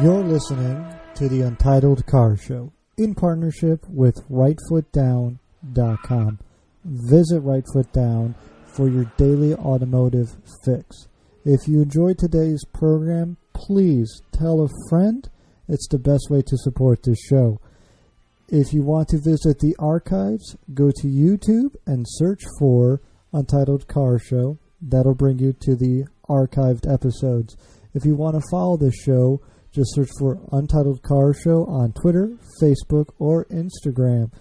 You're listening to the Untitled Car Show in partnership with RightFootDown.com. Visit RightFootDown for your daily automotive fix. If you enjoyed today's program, please tell a friend. It's the best way to support this show. If you want to visit the archives, go to YouTube and search for Untitled Car Show. That'll bring you to the archived episodes. If you want to follow the show, just search for Untitled Car Show on Twitter, Facebook, or Instagram.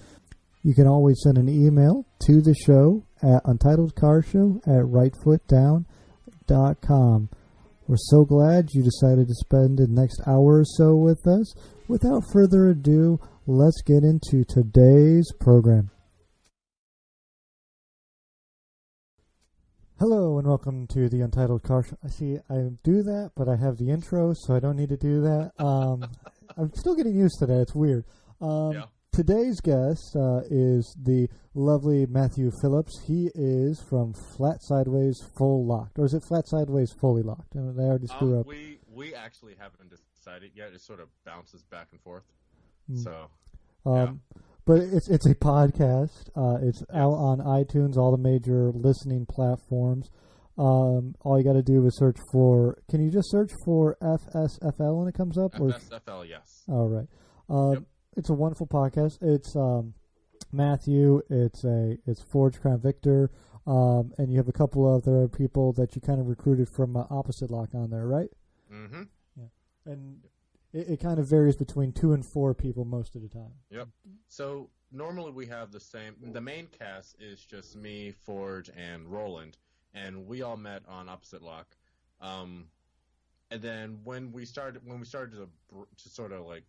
You can always send an email to the show at untitledcarshow@rightfootdown.com. We're so glad you decided to spend the next hour or so with us. Without further ado, let's get into today's program. Hello and welcome to the Untitled Car Show. I see I do that, but I have the intro, so I don't need to do that. I'm still getting used to that. It's weird. Today's guest is the lovely Matthew Phillips. He is from Flat Sideways Full Locked. Or is it Flat Sideways Fully Locked? I already screw up. We actually haven't decided yet. It sort of bounces back and forth. But it's a podcast. It's out on iTunes, all the major listening platforms. All you got to do is search for. Can you just search for FSFL when it comes up? FSFL, yes. All right. It's a wonderful podcast. It's Matthew. It's Forge Crown Victor, and you have a couple other people that you kind of recruited from Opposite Lock on there, right? Mm-hmm. Yeah. And it kind of varies between 2 and 4 people most of the time. Yep. So normally we have the same. The main cast is just me, Forge, and Roland, and we all met on Opposite Lock. And then when we started to sort of like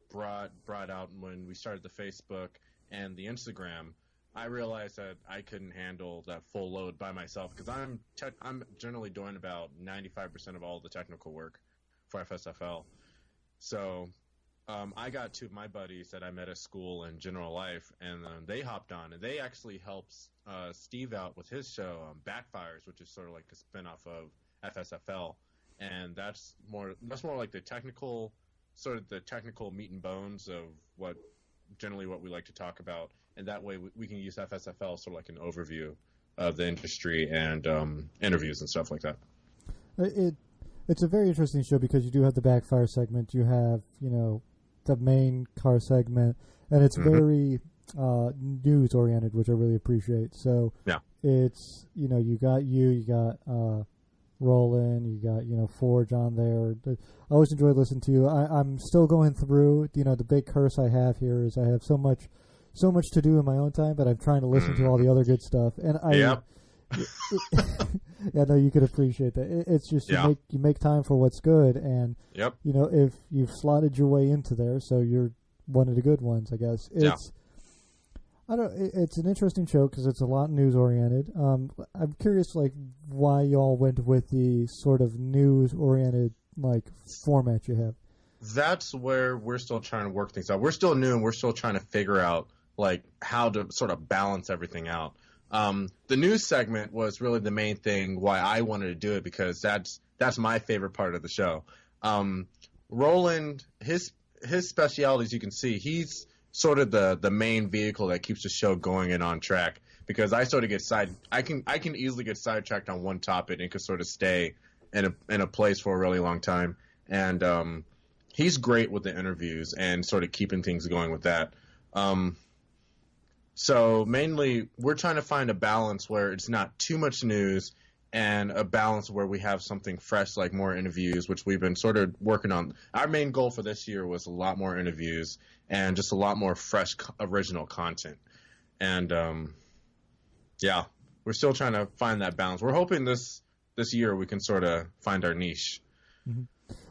brought out when we started the Facebook and the Instagram, I realized that I couldn't handle that full load by myself because I'm generally doing about 95% of all the technical work for FSFL. So I got 2 of my buddies that I met at school and general life, and they hopped on, and they actually helped Steve out with his show, Backfires, which is sort of like a spinoff of FSFL, and that's more like the technical meat and bones of what we like to talk about, and that way we can use FSFL sort of like an overview of the industry and interviews and stuff like that. It's a very interesting show because you do have the Backfire segment, you have, the main car segment, and it's very news-oriented, which I really appreciate. So it's, you got Roland, you got, Forge on there. I always enjoy listening to you. I'm still going through, the big curse I have here is I have so much to do in my own time, but I'm trying to listen to all the other good stuff. And no, you could appreciate that. It's just you make time for what's good, and if you've slotted your way into there, so you're one of the good ones, I guess. It's an interesting show because it's a lot news oriented. I'm curious, why y'all went with the sort of news oriented format you have. That's where we're still trying to work things out. We're still new, and we're still trying to figure out how to sort of balance everything out. The news segment was really the main thing why I wanted to do it because that's my favorite part of the show. Roland, his specialty, as you can see, he's sort of the main vehicle that keeps the show going and on track because I sort of I can easily get sidetracked on one topic and can sort of stay in a place for a really long time. And he's great with the interviews and sort of keeping things going with that. So mainly, we're trying to find a balance where it's not too much news and a balance where we have something fresh, like more interviews, which we've been sort of working on. Our main goal for this year was a lot more interviews and just a lot more fresh, original content. And, we're still trying to find that balance. We're hoping this year we can sort of find our niche. Mm-hmm.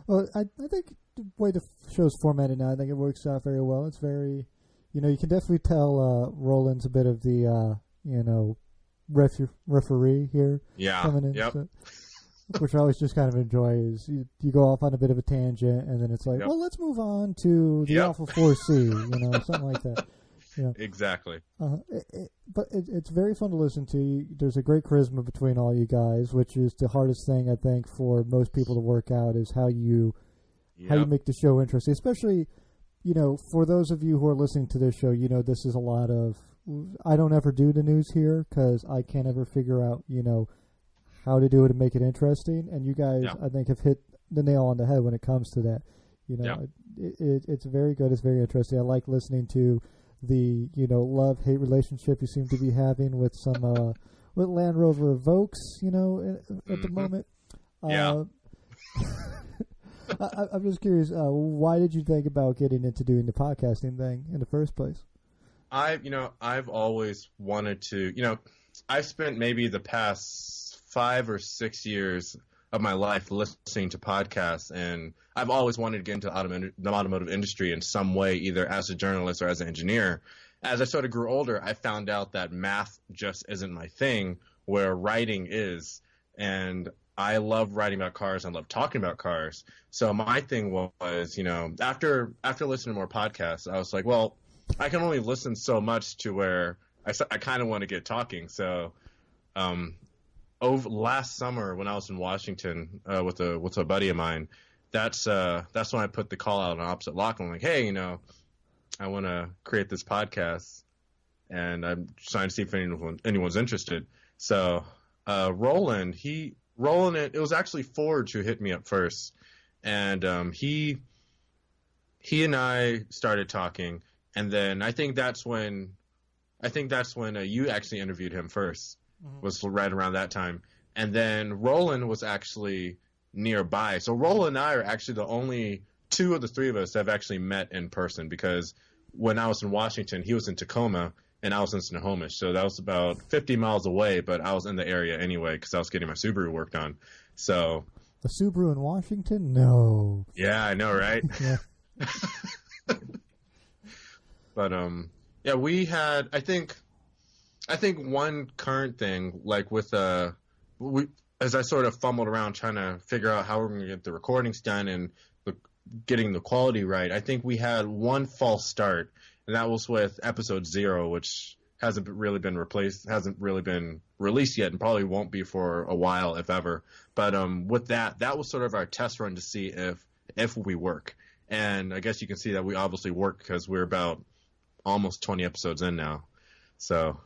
Well, I think the way the show's formatted now, I think it works out very well. It's very... you can definitely tell Roland's a bit of the, referee here. Yeah. Coming in, so, which I always just kind of enjoy is you go off on a bit of a tangent, and then it's like, well, let's move on to the Alpha 4C, something like that. Yeah. Exactly. But it's very fun to listen to. There's a great charisma between all you guys, which is the hardest thing I think for most people to work out is how you make the show interesting. Especially, for those of you who are listening to this show, this is a lot of. I don't ever do the news here because I can't ever figure out how to do it and make it interesting. And you guys, I think, have hit the nail on the head when it comes to that. It's very good. It's very interesting. I like listening to the love-hate relationship you seem to be having with some with Land Rover Evoques, at the moment. I'm just curious, why did you think about getting into doing the podcasting thing in the first place? I've always wanted to, I've spent maybe the past 5 or 6 years of my life listening to podcasts, and I've always wanted to get into the automotive industry in some way, either as a journalist or as an engineer. As I sort of grew older, I found out that math just isn't my thing, where writing is. And I love writing about cars. I love talking about cars. So my thing was, after listening to more podcasts, I was like, well, I can only listen so much to where I kind of want to get talking. So over last summer when I was in Washington with a buddy of mine, that's when I put the call out on Opposite Lock. I'm like, hey, I want to create this podcast, and I'm trying to see if anyone's interested. So Roland, it was actually Forge who hit me up first, and he and I started talking, and then I think that's when you actually interviewed him first. Was right around that time. And then Roland was actually nearby. So Roland and I are actually the only 2 of the 3 of us that have actually met in person, because when I was in Washington, he was in Tacoma and I was in Snohomish. So that was about 50 miles away, but I was in the area anyway because I was getting my Subaru worked on. So a Subaru in Washington? No. Yeah, I know, right? Yeah. But we had, I think one current thing, like with as I sort of fumbled around trying to figure out how we're going to get the recordings done and getting the quality right, I think we had one false start, and that was with episode 0, which hasn't really been released yet, and probably won't be for a while, if ever. But with that was sort of our test run to see if we work. And I guess you can see that we obviously work because we're about almost 20 episodes in now. So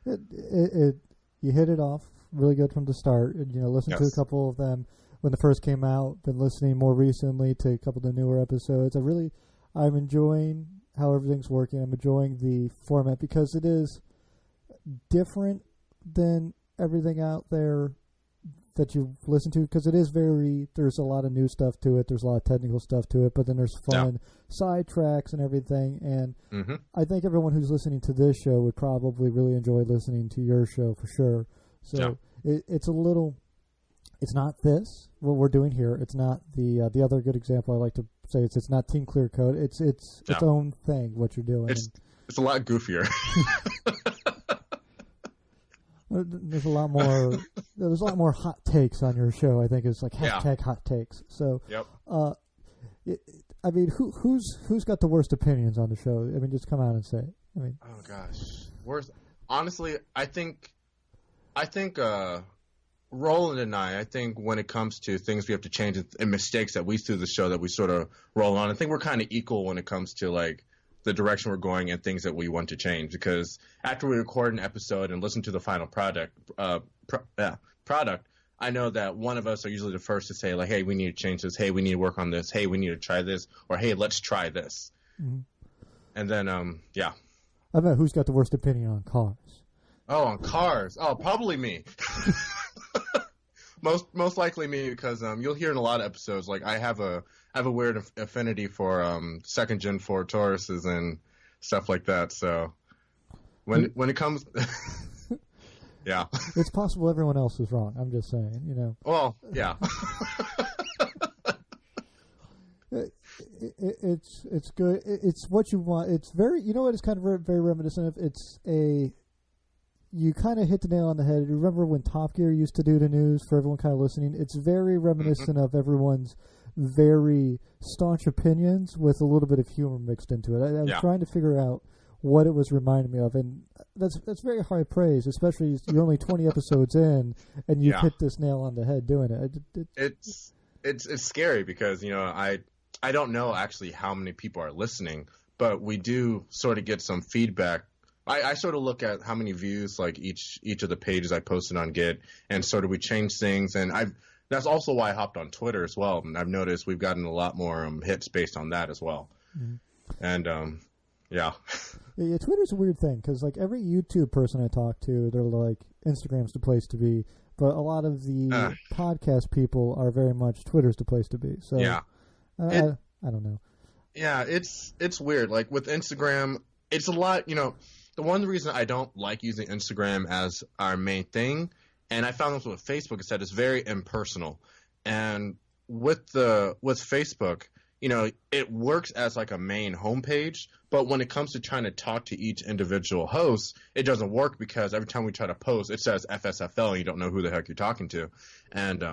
you hit it off really good from the start. Listened to a couple of them when they first came out. Been listening more recently to a couple of the newer episodes. I'm enjoying how everything's working. I'm enjoying the format because it is different than everything out there that you listen to, because there's a lot of new stuff to it, there's a lot of technical stuff to it, but then there's fun side tracks and everything, and I think everyone who's listening to this show would probably really enjoy listening to your show for sure. So it's not what we're doing here. It's not the other good example I like to say. It's not Team Clear Code. It's its own thing. What you're doing. It's a lot goofier. There's a lot more hot takes on your show. I think it's like hashtag hot takes. So, who's got the worst opinions on the show? I mean, just come out and say it. Oh gosh, worst. Honestly, I think Roland and I think when it comes to things we have to change and mistakes that we see through the show that we sort of roll on, I think we're kind of equal when it comes to like the direction we're going and things that we want to change. Because after we record an episode and listen to the final product, I know that one of us are usually the first to say like, hey, we need to change this. Hey, we need to work on this. Hey, we need to try this. Or hey, let's try this. Mm-hmm. And then, I bet who's got the worst opinion on cars? Oh, on cars. Oh, probably me. Most likely me, because you'll hear in a lot of episodes like I have a weird affinity for second gen Ford Tauruses and stuff like that. So when it comes, yeah, it's possible everyone else is wrong. I'm just saying, Well, yeah. It's good. It's what you want. It's very, what it's kind of very, very reminiscent of. You kind of hit the nail on the head. You remember when Top Gear used to do the news for everyone kind of listening? It's very reminiscent of everyone's very staunch opinions with a little bit of humor mixed into it. I was trying to figure out what it was reminding me of, and that's very high praise, especially you're only 20 episodes in, and you've hit this nail on the head doing it. It's scary because I don't know actually how many people are listening, but we do sort of get some feedback. I sort of look at how many views like each of the pages I posted on get, and sort of we change things, and that's also why I hopped on Twitter as well, and I've noticed we've gotten a lot more hits based on that as well. Mm-hmm. And yeah, Twitter's a weird thing because like every YouTube person I talk to, they're like Instagram's the place to be, but a lot of the podcast people are very much Twitter's the place to be. So yeah, I don't know. Yeah, it's weird. Like with Instagram, it's a lot. The one reason I don't like using Instagram as our main thing, and I found this with Facebook, is that it's very impersonal. And with Facebook, it works as like a main homepage, but when it comes to trying to talk to each individual host, it doesn't work because every time we try to post, it says FSFL, and you don't know who the heck you're talking to. And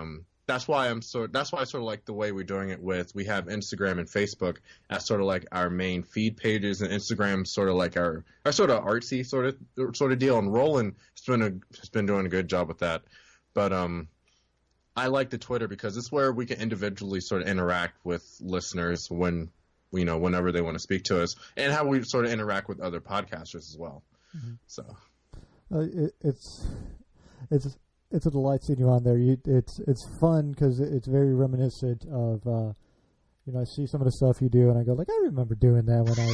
that's why I sort of like the way we're doing it we have Instagram and Facebook as sort of like our main feed pages, and Instagram sort of like our sort of artsy sort of deal. And Roland has been doing a good job with that. But I like the Twitter because it's where we can individually sort of interact with listeners whenever they want to speak to us, and how we sort of interact with other podcasters as well. Mm-hmm. So it's a delight seeing you on there. It's fun because it's very reminiscent of I see some of the stuff you do, and I go like, I remember doing that when that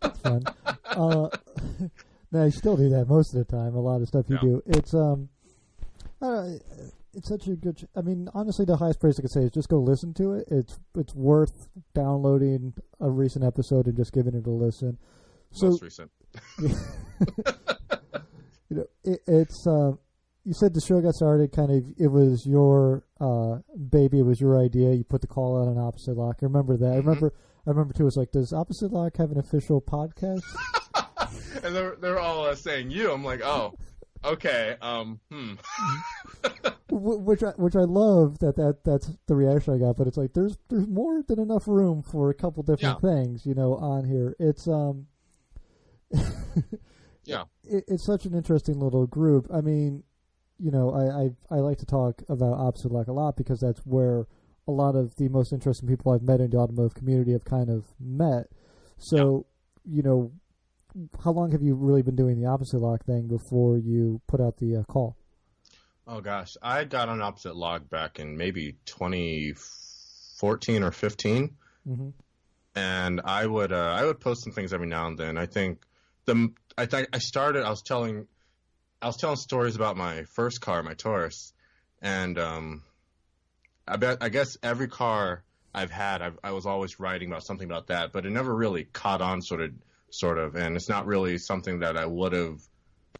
was fun. No, I still do that most of the time. A lot of stuff you do. It's it's such a good. I mean, honestly, the highest praise I could say is just go listen to it. It's worth downloading a recent episode and just giving it a listen. Most recent. It's. You said the show got started it was your baby, it was your idea. You put the call out on Opposite Lock. I remember that. Mm-hmm. I remember too. It was like, does Opposite Lock have an official podcast? And they're all saying you. I'm like, oh, okay. Which I love that's the reaction I got. But it's like there's more than enough room for a couple different things, on here. It's yeah. It's such an interesting little group. I mean, I like to talk about Opposite Lock a lot because that's where a lot of the most interesting people I've met in the automotive community have kind of met. So, how long have you really been doing the Opposite Lock thing before you put out the call? Oh gosh, I got on Opposite Lock back in maybe 2014 or 15, mm-hmm. And I would post some things every now and then. I was telling stories about my first car, my Taurus, and I guess every car I've had, I was always writing about something about that, but it never really caught on, sort of, and it's not really something that I would have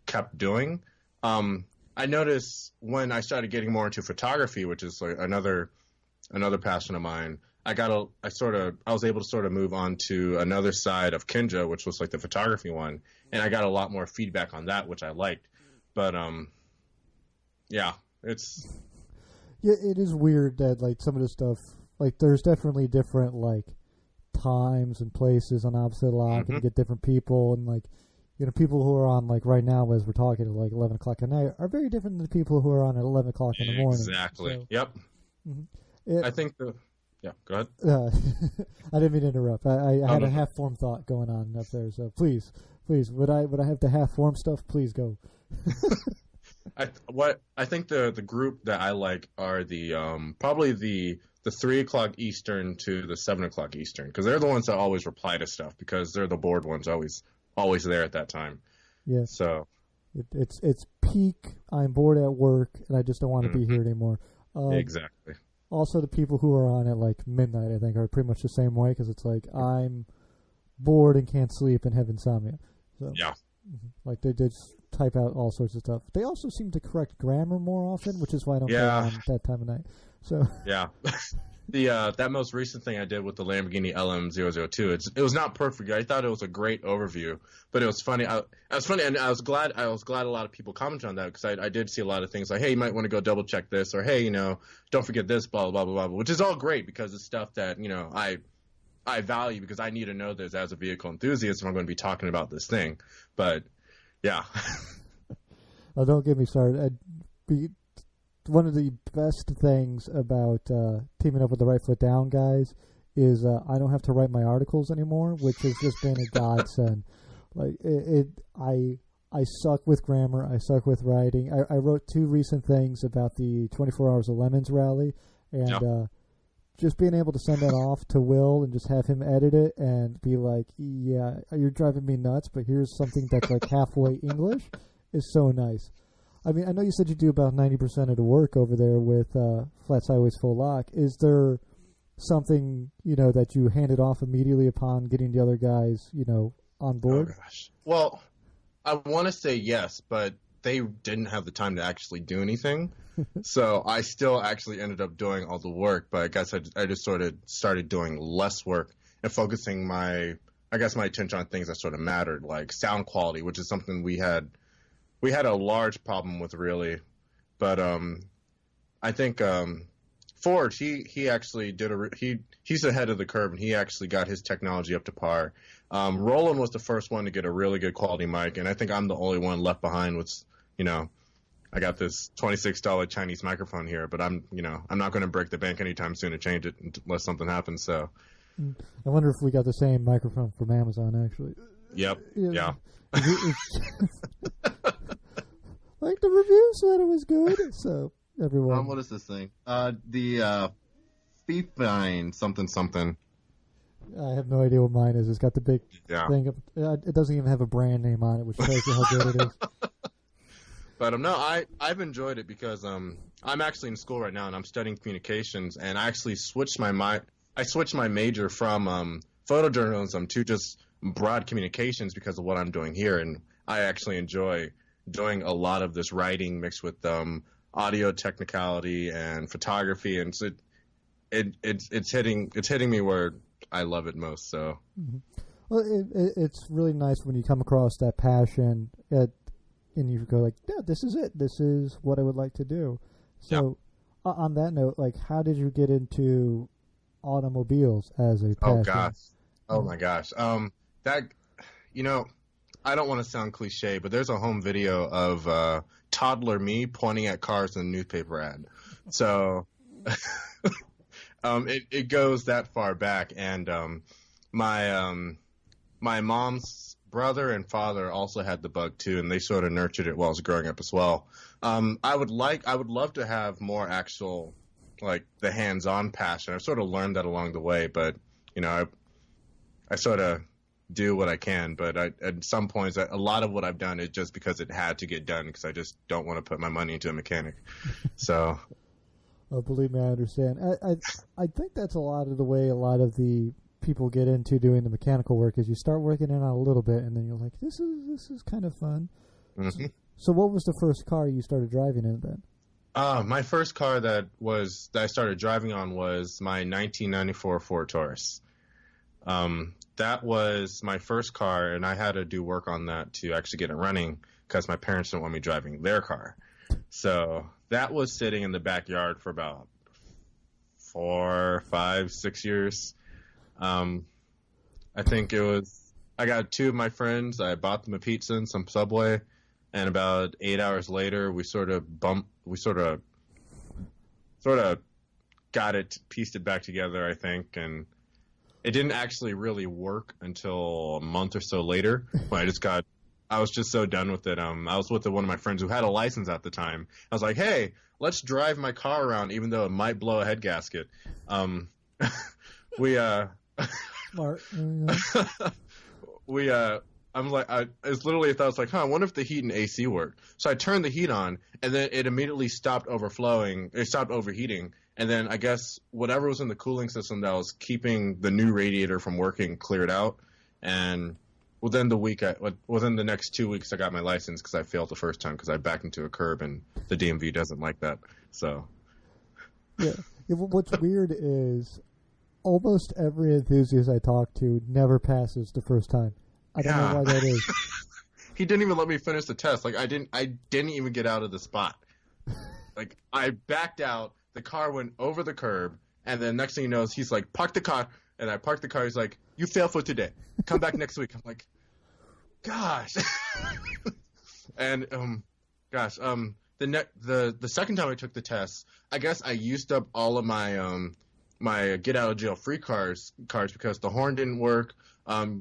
kept doing. I noticed when I started getting more into photography, which is like another passion of mine, I was able to sort of move on to another side of Kinja, which was like the photography one, and I got a lot more feedback on that, which I liked. But it is weird that like some of the stuff, like there's definitely different like times and places on Opposite Lock, mm-hmm. and you get different people, and like people who are on like right now as we're talking at like 11 o'clock at night are very different than the people who are on at 11 o'clock in the morning. Exactly. So, yep. Mm-hmm. I think yeah, go ahead. I didn't mean to interrupt. I had a half-formed thought going on up there, so please, would I have the half-formed stuff? Please go. I think the group that I like are the probably the 3 o'clock Eastern to the 7 o'clock Eastern, because they're the ones that always reply to stuff because they're the bored ones, always there at that time. Yeah. So it's peak. I'm bored at work and I just don't want to be here anymore. Exactly. Also, the people who are on at like midnight, I think, are pretty much the same way because it's like I'm bored and can't sleep and have insomnia. So, yeah. Like they just type out all sorts of stuff. They also seem to correct grammar more often, which is why I don't go on that time of night. So yeah. That most recent thing I did with the Lamborghini LM002, it was not perfect. I thought it was a great overview, but it was funny. And I was glad a lot of people commented on that because I did see a lot of things like, hey, you might want to go double check this, or hey, don't forget this, blah blah blah blah blah, which is all great because it's stuff that I value because I need to know this as a vehicle enthusiast if I'm going to be talking about this thing. But yeah. Oh, don't get me started. One of the best things about teaming up with the Right Foot Down guys is I don't have to write my articles anymore, which has just been a godsend. Like I suck with grammar. I suck with writing. I wrote 2 recent things about the 24 Hours of Lemons rally, and just being able to send that off to Will and just have him edit it and be like, yeah, you're driving me nuts, but here's something that's like halfway English is so nice. I mean, I know you said you do about 90% of the work over there with Flat Sideways Full Lock. Is there something, that you handed off immediately upon getting the other guys, on board? Oh, gosh. Well, I want to say yes, but they didn't have the time to actually do anything. So I still actually ended up doing all the work, but I guess I just sort of started doing less work and focusing my attention on things that sort of mattered, like sound quality, which is something we had a large problem with, really. But I think Ford, he actually he's ahead of the curve, and he actually got his technology up to par. Roland was the first one to get a really good quality mic, and I think I'm the only one left behind with, I got this $26 Chinese microphone here, but I'm not going to break the bank anytime soon to change it unless something happens. So I wonder if we got the same microphone from Amazon, actually. Yep. Yeah. Like the review said it was good, so everyone. What is this thing? The Fifine something. I have no idea what mine is. It's got the big thing. It doesn't even have a brand name on it, which tells you how good it is. But no, I've enjoyed it because I'm actually in school right now and I'm studying communications, and I actually switched my major from photojournalism to just broad communications because of what I'm doing here, and I actually enjoy doing a lot of this writing mixed with audio technicality and photography, and so it's hitting me where I love it most. So, well, it's really nice when you come across that passion and you go like, yeah, this is it. This is what I would like to do. So, on that note, like, how did you get into automobiles as a passion? Oh my gosh. That, I don't want to sound cliche, but there's a home video of toddler me pointing at cars in a newspaper ad. So it goes that far back, and my mom's brother and father also had the bug too, and they sort of nurtured it while I was growing up as well. I would love to have more actual, like, the hands-on passion. I've sort of learned that along the way, but I sort of do what I can. But at some points, a lot of what I've done is just because it had to get done, because I just don't want to put my money into a mechanic. So, oh, believe me, I understand. I think that's a lot of the way a lot of the people get into doing the mechanical work is you start working in on a little bit, and then you're like, this is kind of fun. Mm-hmm. So what was the first car you started driving in then? My first car that I started driving on was my 1994 Ford Taurus. That was my first car, and I had to do work on that to actually get it running because my parents didn't want me driving their car. So that was sitting in the backyard for about 4, 5, 6 years. I think I got 2 of my friends. I bought them a pizza and some Subway, and about 8 hours later, we sort of pieced it back together, I think, and it didn't actually really work until a month or so later when I was just so done with it. I was with one of my friends who had a license at the time. I was like, hey, let's drive my car around even though it might blow a head gasket. Smart. I'm like, it's literally, I was like, I wonder if the heat and AC worked. So I turned the heat on, and then it immediately stopped overflowing. It stopped overheating. And then I guess whatever was in the cooling system that was keeping the new radiator from working cleared out. And within the next 2 weeks, I got my license because I failed the first time because I backed into a curb, and the DMV doesn't like that. So. Yeah. What's weird is almost every enthusiast I talk to never passes the first time. I don't know why that is. He didn't even let me finish the test. Like I didn't even get out of the spot. Like I backed out, the car went over the curb, and then next thing you know, he's like, park the car, And I parked the car. He's like, "You failed for today. Come back next week." I'm like, "Gosh." And the second time I took the test, I guess I used up all of my my get out of jail free cards because the horn didn't work.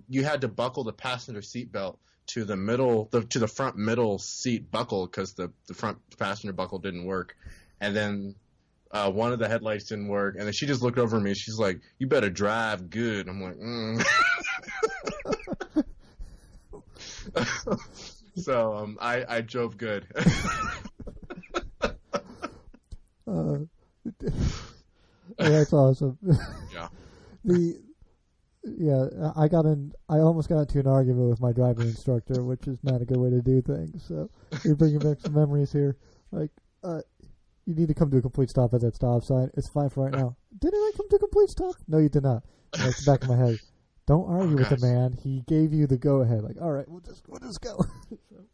You had to buckle the passenger seat belt to the front middle seat buckle because the front passenger buckle didn't work, and then one of the headlights didn't work, and then she just looked over at me. She's like, "You better drive good." I'm like, So I drove good. That's awesome. Yeah. I almost got into an argument with my driving instructor, which is not a good way to do things. So you're bringing back some memories here. Like, you need to come to a complete stop at that stop sign. It's fine for right now. Didn't I come to a complete stop? No, you did not. And that's the back of my head. Don't argue with the man. He gave you the go ahead. Like, all right, we'll just go.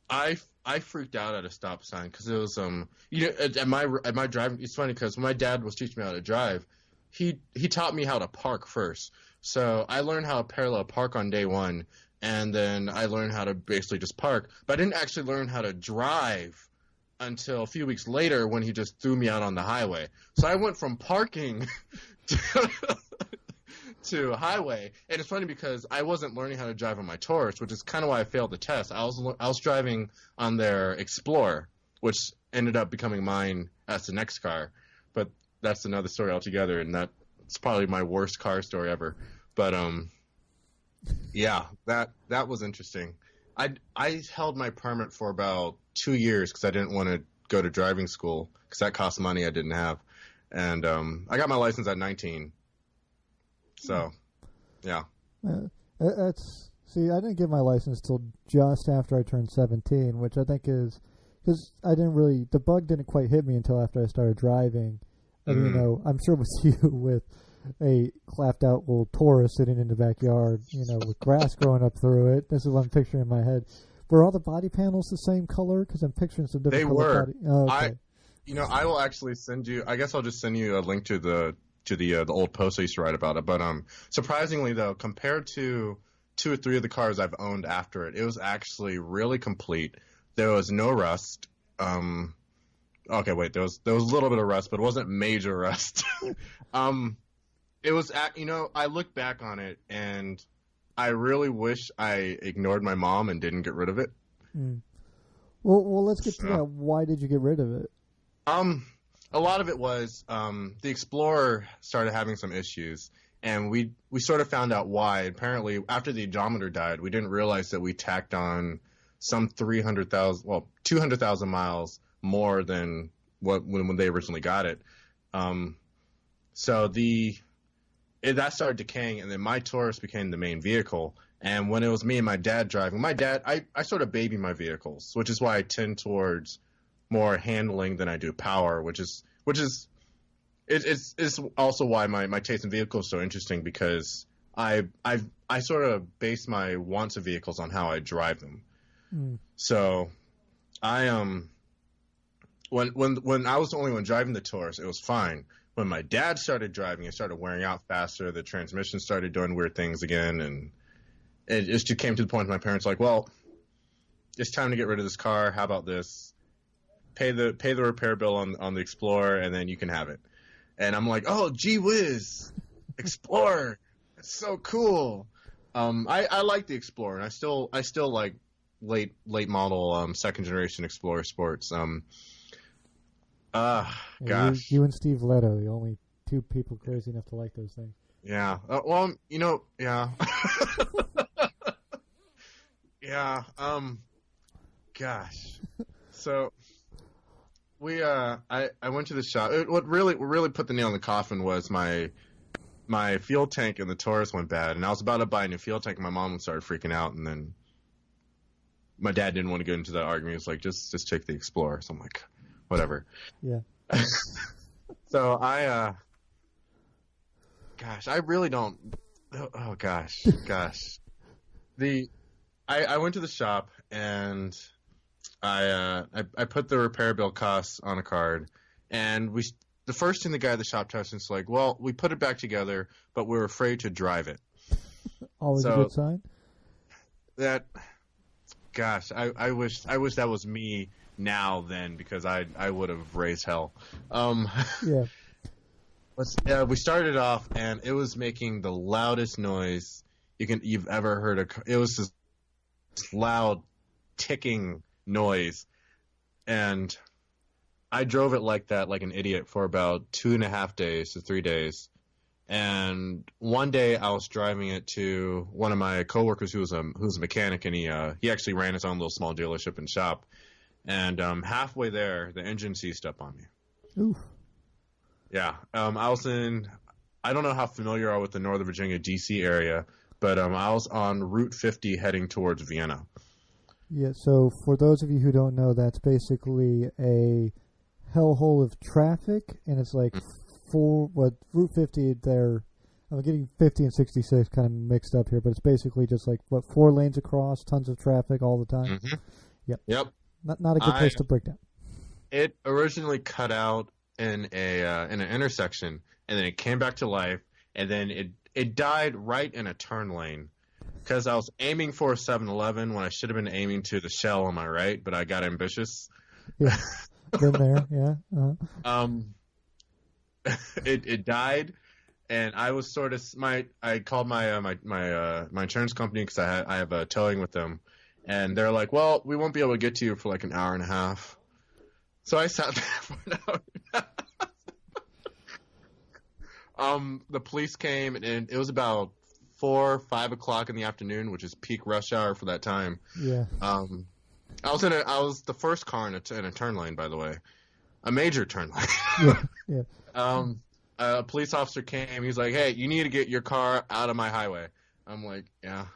I freaked out at a stop sign because it was at my driving. It's funny because when my dad was teaching me how to drive, he taught me how to park first. So I learned how to parallel park on day one, and then I learned how to basically just park. But I didn't actually learn how to drive until a few weeks later when he just threw me out on the highway. So I went from parking to highway, and it's funny because I wasn't learning how to drive on my Taurus, which is kind of why I failed the test. I was driving on their Explorer, which ended up becoming mine as the next car, but that's another story altogether, and that's probably my worst car story ever. But yeah, that was interesting. I held my permit for about 2 years because I didn't want to go to driving school because that cost money I didn't have, and I got my license at 19. So, yeah. I didn't get my license till just after I turned 17, which I think is because the bug didn't quite hit me until after I started driving. And, I'm sure with you with a clapped out little Taurus sitting in the backyard, with grass growing up through it. This is what I'm picturing in my head. Were all the body panels the same color? Because I'm picturing some different color body. Oh, okay. I will actually send you. I guess I'll just send you a link to the old post I used to write about it. But surprisingly, though, compared to 2 or 3 of the cars I've owned after it, it was actually really complete. There was no rust. Okay, wait, there was a little bit of rust, but it wasn't major rust. It was I look back on it, and I really wish I ignored my mom and didn't get rid of it. Mm. Well, let's get to that. Why did you get rid of it? A lot of it was the Explorer started having some issues, and we sort of found out why. Apparently, after the odometer died, we didn't realize that we tacked on some 200,000 miles more than when they originally got it. So that started decaying, and then my Taurus became the main vehicle. And when it was me and my dad driving, I sort of baby my vehicles, which is why I tend towards more handling than I do power, which is also why my taste in vehicles is so interesting, because I sort of base my wants of vehicles on how I drive them. Mm. So I when I was the only one driving the Taurus, it was fine. When my dad started driving, it started wearing out faster. The transmission started doing weird things again, and it just came to the point my parents were like, well, it's time to get rid of this car. How about this? Pay the repair bill on the Explorer, and then you can have it. And I'm like, oh, gee whiz, Explorer, it's so cool. I like the Explorer, and I still like late model second generation Explorer Sports. Gosh, you and Steve Leto, the only 2 people crazy enough to like those things. Yeah. Yeah. Yeah. Gosh. So I went to the shop. What really put the nail in the coffin was my fuel tank in the Taurus went bad, and I was about to buy a new fuel tank, and my mom started freaking out, and then my dad didn't want to get into that argument. He was like, just take the Explorer. So I'm like, whatever. Yeah. So I really don't. Oh gosh. I went to the shop, and I put the repair bill costs on a card, and the first thing the guy at the shop tells us is like, well, we put it back together, but we're afraid to drive it. Always a good sign. That, gosh, I wish that was me now then, because I would have raised hell. Yeah. We started off and it was making the loudest noise you've ever heard. It was this loud ticking noise, and I drove it like that, like an idiot, for about 2.5 days to 3 days. And one day I was driving it to one of my coworkers who was a mechanic, and he actually ran his own little small dealership and shop. And halfway there, the engine seized up on me. Oof. Yeah. I was I don't know how familiar you are with the Northern Virginia, D.C. area, but I was on Route 50 heading towards Vienna. Yeah, so for those of you who don't know, that's basically a hellhole of traffic, and it's like Route 50 there. I'm getting 50 and 66 kind of mixed up here, but it's basically just like 4 lanes across, tons of traffic all the time. Mm-hmm. Yep. Not a good place to break down. It originally cut out in an intersection, and then it came back to life, and then it died right in a turn lane, because I was aiming for a 7-Eleven when I should have been aiming to the Shell on my right, but I got ambitious. Yeah, been there, yeah. Uh-huh. It died, and I was sort of I called my insurance company, because I have a towing with them, and they're like, well, we won't be able to get to you for like an hour and a half. So I sat there for an hour and a half. The police came, and it was about 4 or 5 o'clock in the afternoon, which is peak rush hour for that time. Yeah. I was the first car in a turn lane, by the way, a major turn lane. Yeah. A police officer came. He's like, "Hey, you need to get your car out of my highway." I'm like, "Yeah."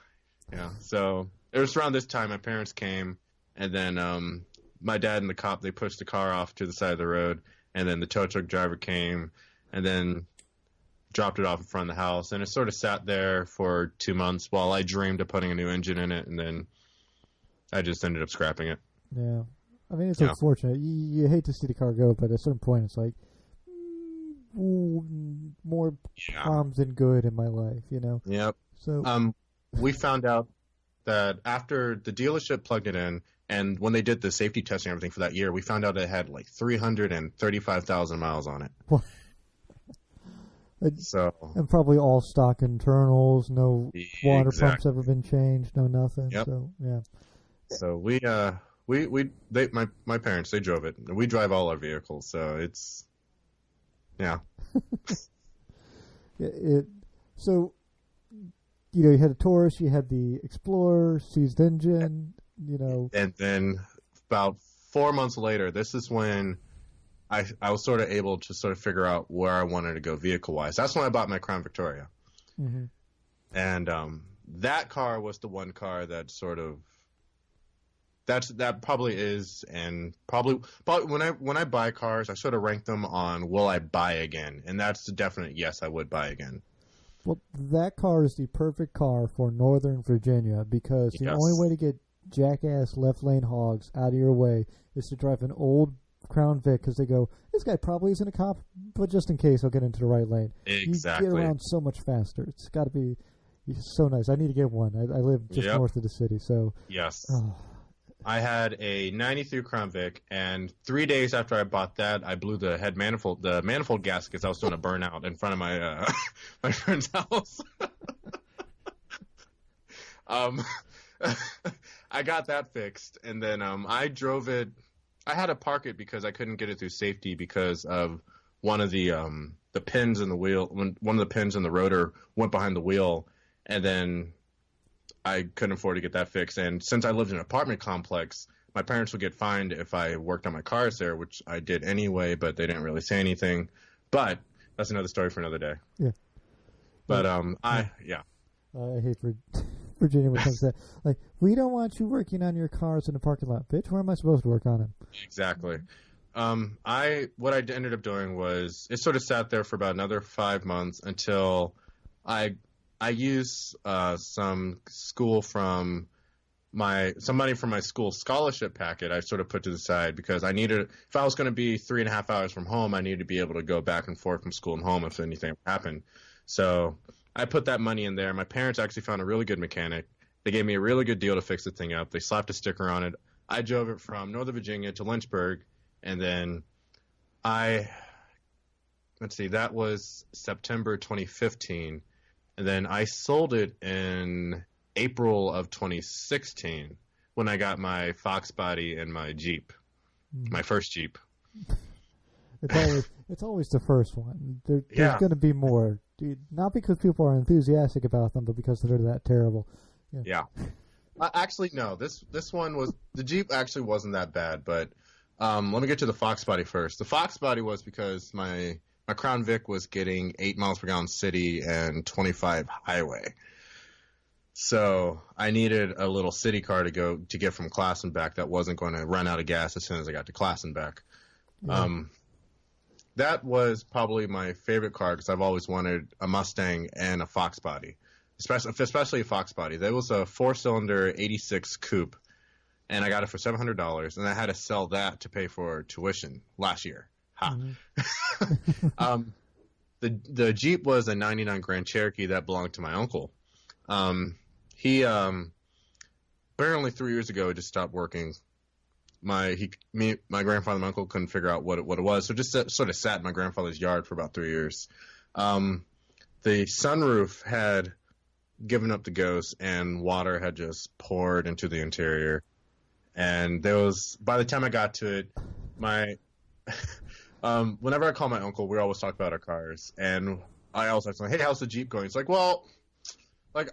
So it was around this time my parents came, and then my dad and the cop, they pushed the car off to the side of the road, and then the tow truck driver came, and then dropped it off in front of the house, and it sort of sat there for 2 months while I dreamed of putting a new engine in it, and then I just ended up scrapping it. Yeah. I mean, it's unfortunate. You hate to see the car go, but at a certain point, it's like, more harm than good in my life, you know? Yep. So, we found out that after the dealership plugged it in, and when they did the safety testing and everything for that year, we found out it had like 335,000 miles on it. What? And probably all stock internals, no water pumps ever been changed, no nothing. Yep. So, yeah. So my parents, they drove it. We drive all our vehicles, so it's, yeah. So, you had a Taurus, you had the Explorer, seized engine, And then about 4 months later, this is when I was sort of able to sort of figure out where I wanted to go vehicle-wise. That's when I bought my Crown Victoria. Mm-hmm. And that car was the one car that sort of that probably is, and probably when I buy cars, I sort of rank them on will I buy again, and that's a definite yes, I would buy again. Well, that car is the perfect car for Northern Virginia, because the only way to get jackass left lane hogs out of your way is to drive an old Crown Vic, because they go, this guy probably isn't a cop, but just in case, I'll get into the right lane. Exactly. You get around so much faster. It's got to be so nice. I need to get one. I live just north of the city, so. Yes. I had a 93 Crown Vic, and 3 days after I bought that, I blew the manifold gaskets. I was doing a burnout in front of my my friend's house. I got that fixed, and then I drove it. I had to park it because I couldn't get it through safety because of one of the pins in the wheel. One of the pins in the rotor went behind the wheel, and then I couldn't afford to get that fixed. And since I lived in an apartment complex, my parents would get fined if I worked on my cars there, which I did anyway, but they didn't really say anything. But that's another story for another day. Yeah. But I hate Virginia when it comes to that. Like, we don't want you working on your cars in the parking lot. Bitch, where am I supposed to work on them? Exactly. What I ended up doing was it sort of sat there for about another 5 months until I used some school from some money from my school scholarship packet I sort of put to the side because I needed, if I was going to be 3.5 hours from home, I needed to be able to go back and forth from school and home if anything happened. So I put that money in there. My parents actually found a really good mechanic. They gave me a really good deal to fix the thing up. They slapped a sticker on it. I drove it from Northern Virginia to Lynchburg, and then that was September 2015, and then I sold it in April of 2016 when I got my Fox body and my Jeep, my first Jeep. It's always the first one. There's going to be more, dude, not because people are enthusiastic about them, but because they're that terrible. Yeah. Actually, no. This one was, the Jeep actually wasn't that bad, but let me get to the Fox body first. The Fox body was because my Crown Vic was getting 8 miles per gallon city and 25 highway. So I needed a little city car to get from class and back that wasn't going to run out of gas as soon as I got to class and back. Yeah. That was probably my favorite car because I've always wanted a Mustang and a Fox body, especially a Fox body. There was a 4-cylinder 86 coupe, and I got it for $700, and I had to sell that to pay for tuition last year. Ha. Mm-hmm. The Jeep was a 99 Grand Cherokee that belonged to my uncle. He barely 3 years ago just stopped working. My grandfather and my uncle couldn't figure out what it was, so just sort of sat in my grandfather's yard for about 3 years. The sunroof had given up the ghost, and water had just poured into the interior. And by the time I got to it, whenever I call my uncle, we always talk about our cars, and I always ask him, "Hey, how's the Jeep going?" It's like, well, like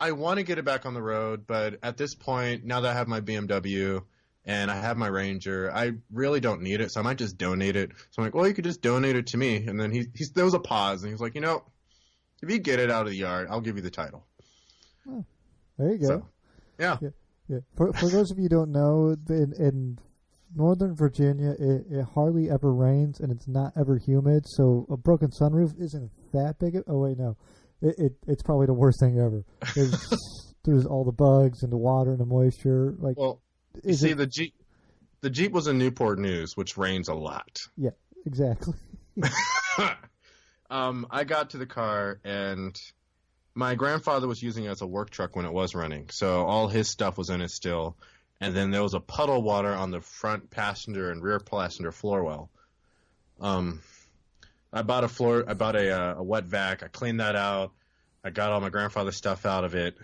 I want to get it back on the road, but at this point, now that I have my BMW and I have my Ranger, I really don't need it, so I might just donate it. So I'm like, well, you could just donate it to me. And then there was a pause, and he was like, if you get it out of the yard, I'll give you the title. Oh, there you go. So, yeah. For those of you who don't know, in Northern Virginia, it hardly ever rains, and it's not ever humid, so a broken sunroof isn't that big. Oh, wait, no. It's probably the worst thing ever. There's all the bugs and the water and the moisture. Like, well, you see, the Jeep was in Newport News, which rains a lot. Yeah, exactly. I got to the car, and my grandfather was using it as a work truck when it was running, so all his stuff was in it still. And then there was a puddle of water on the front passenger and rear passenger floor well. I bought a wet vac. I cleaned that out. I got all my grandfather's stuff out of it.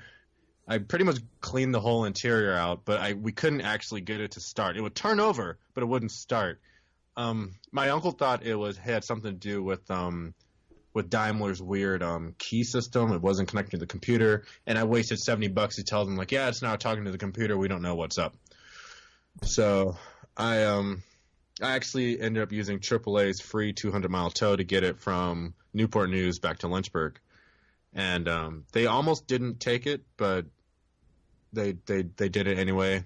I pretty much cleaned the whole interior out, but we couldn't actually get it to start. It would turn over, but it wouldn't start. My uncle thought it had something to do with Daimler's weird key system. It wasn't connected to the computer, and I wasted $70 to tell them, like, yeah, it's now talking to the computer. We don't know what's up. So I actually ended up using AAA's free 200-mile tow to get it from Newport News back to Lynchburg. And they almost didn't take it, but they did it anyway.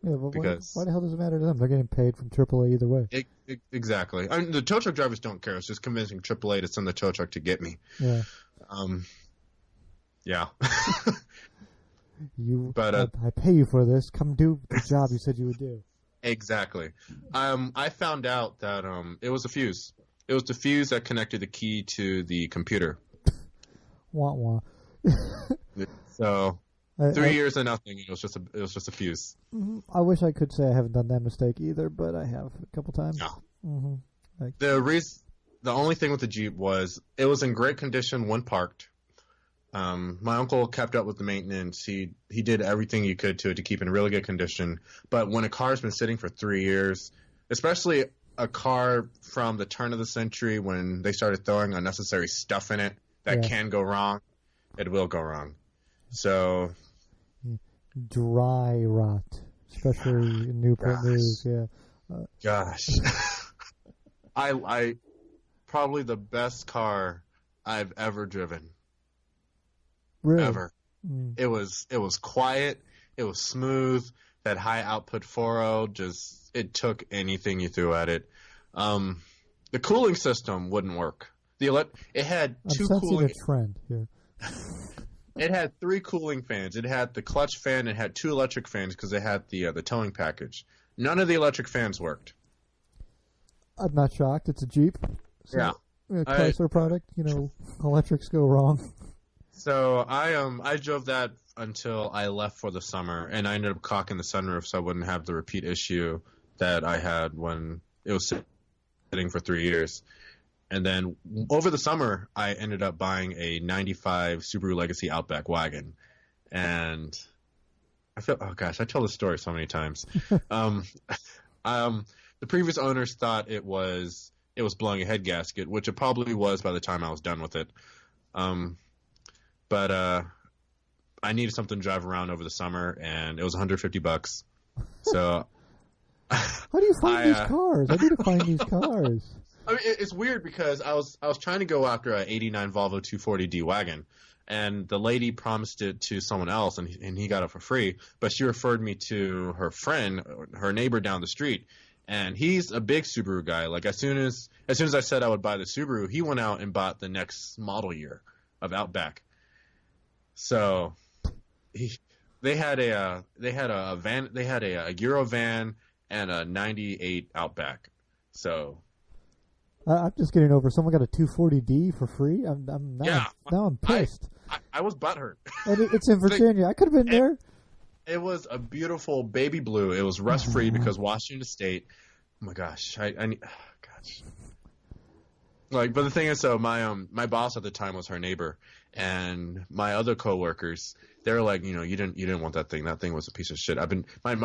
Yeah, but why the hell does it matter to them? They're getting paid from AAA either way. Exactly. I mean, the tow truck drivers don't care. It's just convincing AAA to send the tow truck to get me. Yeah. Yeah. I pay you for this. Come do the job you said you would do. Exactly. I found out that it was a fuse. It was the fuse that connected the key to the computer. Wah wah. So 3 years and nothing. It was just a fuse. I wish I could say I haven't done that mistake either, but I have a couple times. No. Mm-hmm. The only thing with the Jeep was it was in great condition when parked. My uncle kept up with the maintenance. He did everything he could to keep in really good condition. But when a car's been sitting for 3 years, especially a car from the turn of the century when they started throwing unnecessary stuff in it that can go wrong, it will go wrong. So dry rot, especially in Newport News. Yeah. Gosh, I probably the best car I've ever driven. Really? Ever. It was quiet. It was smooth. That high output 4.0 it took anything you threw at it. The cooling system wouldn't work. It had two I'm sensing cooling. a trend here. It had 3 cooling fans. It had the clutch fan. It had 2 electric fans because it had the towing package. None of the electric fans worked. I'm not shocked. It's a Jeep. So, Yeah. A Chrysler product. Electrics go wrong. So I drove that until I left for the summer, and I ended up caulking the sunroof so I wouldn't have the repeat issue that I had when it was sitting for 3 years. And then over the summer, I ended up buying a 95 Subaru Legacy Outback wagon. And I tell this story so many times. The previous owners thought it was blowing a head gasket, which it probably was by the time I was done with it. But I needed something to drive around over the summer, and it was $150. So how do you find these cars? I need to find these cars. I mean, it's weird because I was trying to go after a '89 Volvo 240D wagon, and the lady promised it to someone else, and he got it for free. But she referred me to her friend, her neighbor down the street, and he's a big Subaru guy. Like as soon as I said I would buy the Subaru, he went out and bought the next model year of Outback. So they had a van, they had a Euro van and a '98 Outback. So. I'm just getting over. Someone got a 240D for free. Now I'm pissed. I was butthurt. And it's in Virginia. I could have been there. It was a beautiful baby blue. It was rust free because Washington State. Oh my gosh, gosh. Like, but the thing is, so my boss at the time was her neighbor, and my other coworkers, they were like, you didn't want that thing. That thing was a piece of shit. I've been my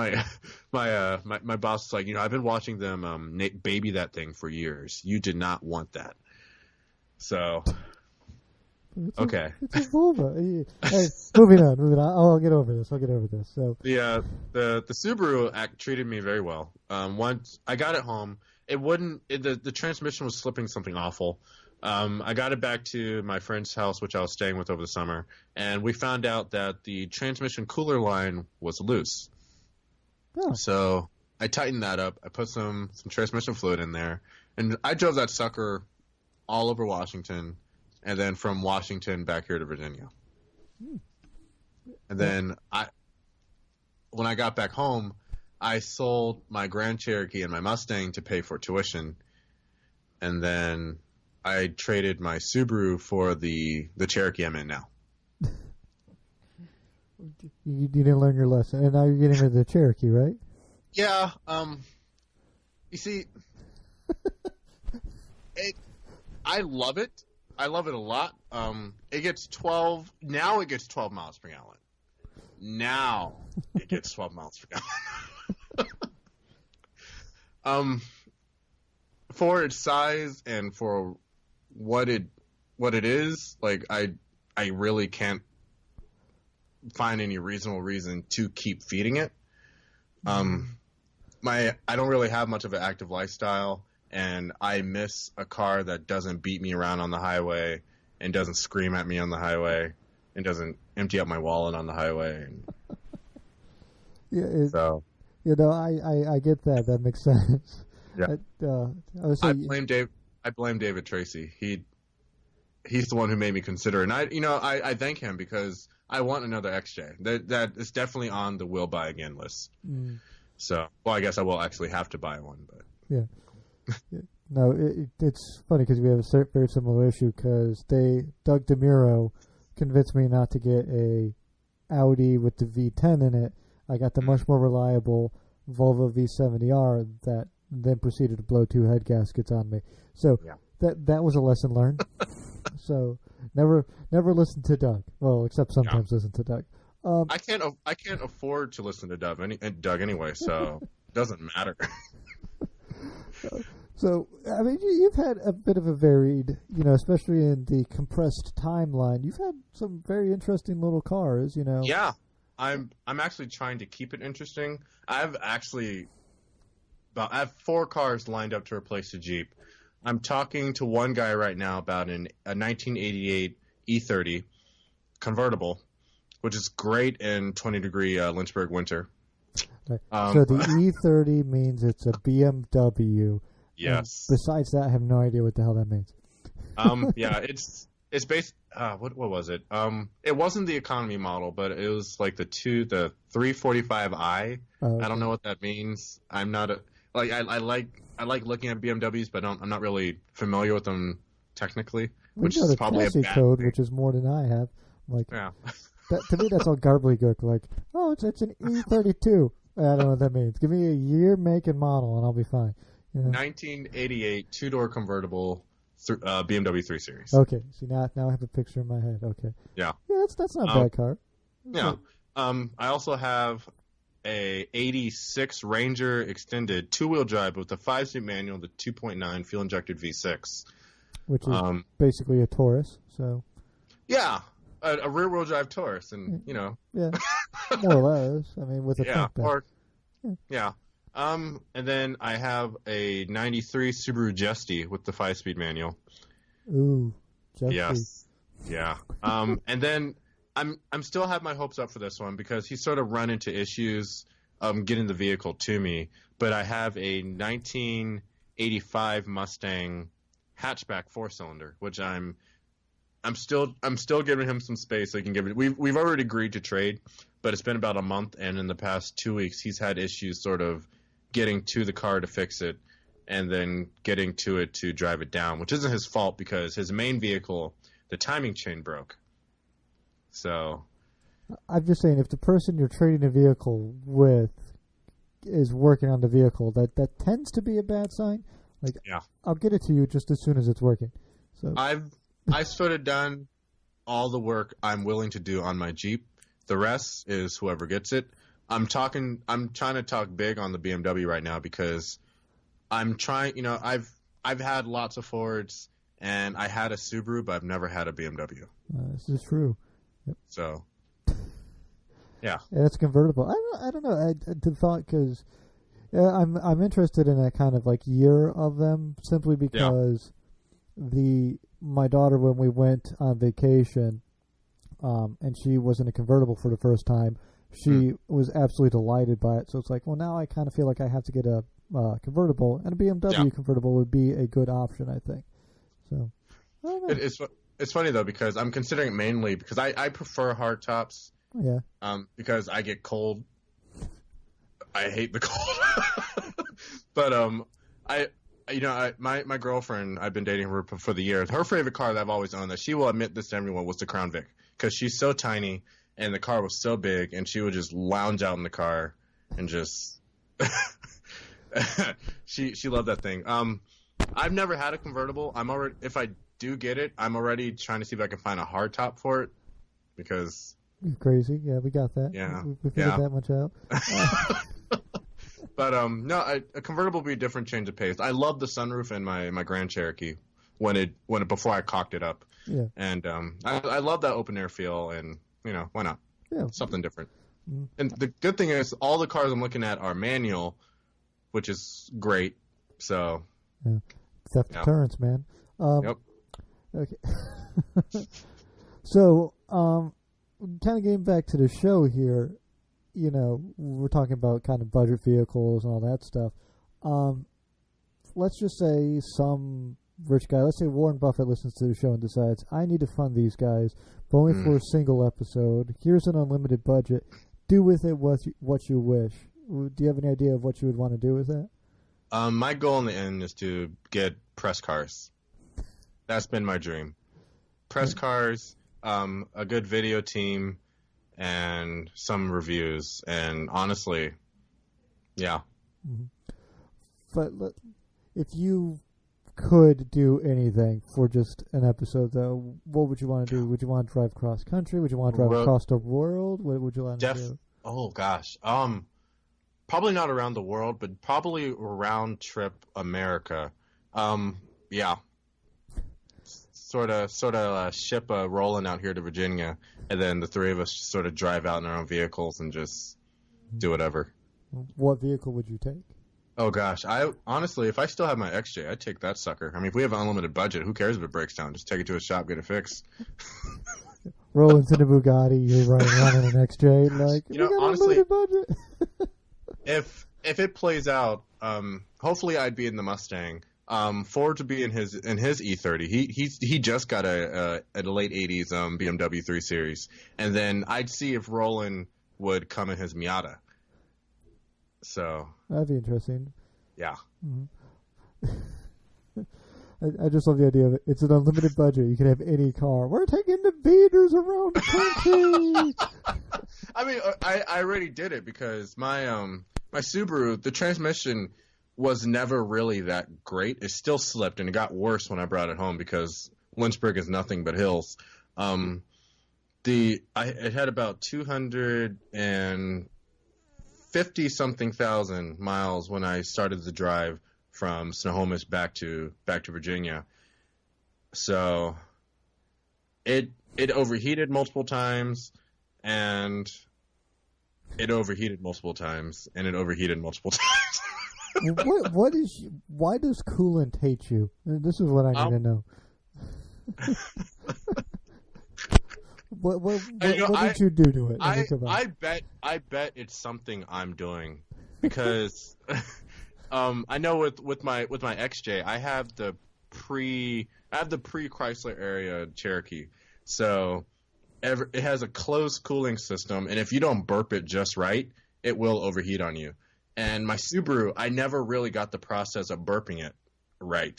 boss is like, I've been watching them baby that thing for years. You did not want that. So okay. It's a Volvo. Hey, moving on. I'll get over this. So the Subaru treated me very well. Once I got it home, the transmission was slipping something awful. I got it back to my friend's house, which I was staying with over the summer, and we found out that the transmission cooler line was loose. Oh. So I tightened that up. I put some transmission fluid in there, and I drove that sucker all over Washington, and then from Washington back here to Virginia. And then when I got back home, I sold my Grand Cherokee and my Mustang to pay for tuition, and then I traded my Subaru for the Cherokee I'm in now. You didn't learn your lesson, and now you're getting rid of the Cherokee, right? Yeah. You see, I love it. I love it a lot. It gets 12 miles per gallon. Now it gets 12 miles per gallon. For its size and for what it is, like I really can't find any reasonable reason to keep feeding it. I don't really have much of an active lifestyle, and I miss a car that doesn't beat me around on the highway and doesn't scream at me on the highway and doesn't empty out my wallet on the highway. I get that. That makes sense. Yeah. I blame David Tracy. He's the one who made me consider it. And I thank him because I want another XJ. That is definitely on the will buy again list. So, I guess I will actually have to buy one. But yeah. No, it's funny because we have a very similar issue because Doug DeMuro convinced me not to get a Audi with the V10 in it. I got the much more reliable Volvo V70R that then proceeded to blow 2 head gaskets on me. So that was a lesson learned. So never listen to Doug. Well, except sometimes listen to Doug. I can't afford to listen to Doug anyway, so it doesn't matter. So I mean, you've had a bit of a varied, especially in the compressed timeline. You've had some very interesting little cars, Yeah, I'm actually trying to keep it interesting. I have 4 cars lined up to replace the Jeep. I'm talking to one guy right now about a 1988 E30 convertible, which is great in 20-degree Lynchburg winter. Right. So the E30 means it's a BMW. Yes. And besides that, I have no idea what the hell that means. Yeah, It's based. What was it? It wasn't the economy model, but it was like the 345i. Oh, okay. I don't know what that means. I'm not I like looking at BMWs, but I'm not really familiar with them technically, which is probably a bad code, thing. which is more than I have. Like, Yeah. to me, that's all gobbledygook. Like, oh, it's an E32. I don't know what that means. Give me a year, make, and model, and I'll be fine. You know? 1988 two-door convertible BMW 3 Series. Okay, see now I have a picture in my head. Okay. Yeah. Yeah, that's not a bad car. Yeah. I also have a 86 Ranger Extended two-wheel drive with a 5-speed manual, the 2.9 fuel-injected V6. Which is basically a Taurus, so... Yeah, a rear-wheel drive Taurus, and, you know... Yeah, more or less. I mean, with a yeah, tank yeah. And then I have a 93 Subaru Justy with the 5-speed manual. Ooh, Justy. Yes. Yeah. And then I'm still have my hopes up for this one because he's sort of run into issues getting the vehicle to me. But I have a 1985 Mustang hatchback 4-cylinder, which I'm still giving him some space so he can give it. We've already agreed to trade, but it's been about a month, and in the past 2 weeks he's had issues sort of getting to the car to fix it and then getting to it to drive it down, which isn't his fault because his main vehicle, the timing chain broke. So I'm just saying, if the person you're trading a vehicle with is working on the vehicle, that tends to be a bad sign. Like, yeah, I'll get it to you just as soon as it's working. So I've sort of done all the work I'm willing to do on my Jeep. The rest is whoever gets it. I'm trying to talk big on the BMW right now because I'm trying, you know, I've had lots of Fords and I had a Subaru, but I've never had a BMW. This is true. Yep. So, yeah. And it's convertible. I don't know. I thought because I'm interested in that kind of like year of them simply because my daughter, when we went on vacation, and she was in a convertible for the first time, she was absolutely delighted by it. So it's like, well, now I kind of feel like I have to get a convertible, and a BMW convertible would be a good option, I think. So I don't know. It's funny though because I'm considering it mainly because I prefer hard tops. Yeah. Because I get cold. I hate the cold. But my girlfriend, I've been dating her for the years. Her favorite car that I've always owned, that she will admit this to everyone, was the Crown Vic because she's so tiny and the car was so big, and she would just lounge out in the car and just she loved that thing. I've never had a convertible. If I do get it, I'm already trying to see if I can find a hardtop for it because you're crazy. Yeah, we got that. Yeah, we figured that much out. But no, a convertible would be a different change of pace. I love the sunroof in my Grand Cherokee before I cocked it up. Yeah, and I love that open air feel, and you know, why not? Yeah, something different. Mm-hmm. And the good thing is, all the cars I'm looking at are manual, which is great. So yeah, theft deterrence, man. Yep. Okay. So, kind of getting back to the show here, you know, we're talking about kind of budget vehicles and all that stuff. Let's just say some rich guy, let's say Warren Buffett listens to the show and decides, I need to fund these guys, but only for a single episode. Here's an unlimited budget. Do with it what you wish. Do you have any idea of what you would want to do with that? My goal in the end is to get press cars. That's been my dream. Press cars, a good video team, and some reviews. And honestly, yeah. Mm-hmm. But if you could do anything for just an episode, though, what would you want to do? Would you want to drive cross country? Would you want to drive across the world? What would you want to do? Oh gosh, probably not around the world, but probably round trip America. Yeah. Sort of ship rolling out here to Virginia, and then the three of us just sort of drive out in our own vehicles and just do whatever. What vehicle would you take? Oh gosh, I honestly, if I still have my XJ, I'd take that sucker. I mean, if we have an unlimited budget, who cares if it breaks down? Just take it to a shop, get it fixed. Roll into the Bugatti, you're running around in an XJ, like, you know, we got honestly, unlimited budget. if it plays out, hopefully I'd be in the Mustang. Ford to be in his E30. He just got a late '80s BMW 3 Series, and then I'd see if Roland would come in his Miata. So that'd be interesting. Yeah. Mm-hmm. I just love the idea of it. It's an unlimited budget. You can have any car. We're taking the beaters around the country. I mean, I already did it because my my Subaru, the transmission was never really that great. It still slipped, and it got worse when I brought it home because Lynchburg is nothing but hills. It had about 250-something thousand miles when I started the drive from Snohomish back to Virginia. So it overheated multiple times, and it overheated multiple times, and it overheated multiple times. Why does coolant hate you? This is what I need to know. What did you do to it? I bet it's something I'm doing because I know with my XJ, I have the pre Chrysler area Cherokee, so it has a closed cooling system, and if you don't burp it just right, it will overheat on you. And my Subaru, I never really got the process of burping it right.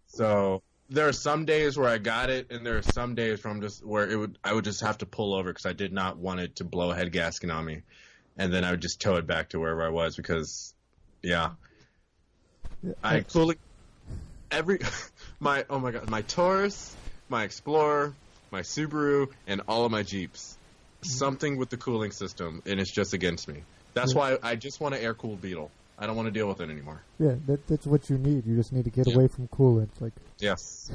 So there are some days where I got it, and there are some days where I would just have to pull over because I did not want it to blow a head gasket on me, and then I would just tow it back to wherever I was because, I fully my Taurus, my Explorer, my Subaru, and all of my Jeeps, something with the cooling system, and it's just against me. That's why I just want an air-cooled Beetle. I don't want to deal with it anymore. Yeah, that's what you need. You just need to get away from coolant. Like yes.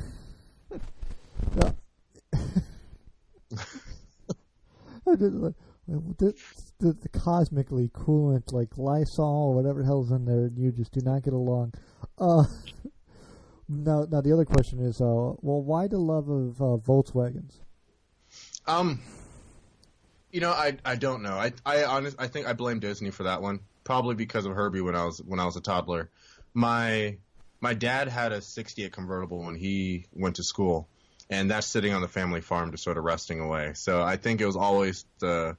The cosmically coolant, like Lysol or whatever the hell's in there, and you just do not get along. Now the other question is, why the love of Volkswagens? I don't know. I think I blame Disney for that one. Probably because of Herbie when I was a toddler. My dad had a '68 convertible when he went to school, and that's sitting on the family farm just sort of rusting away. So I think it was always the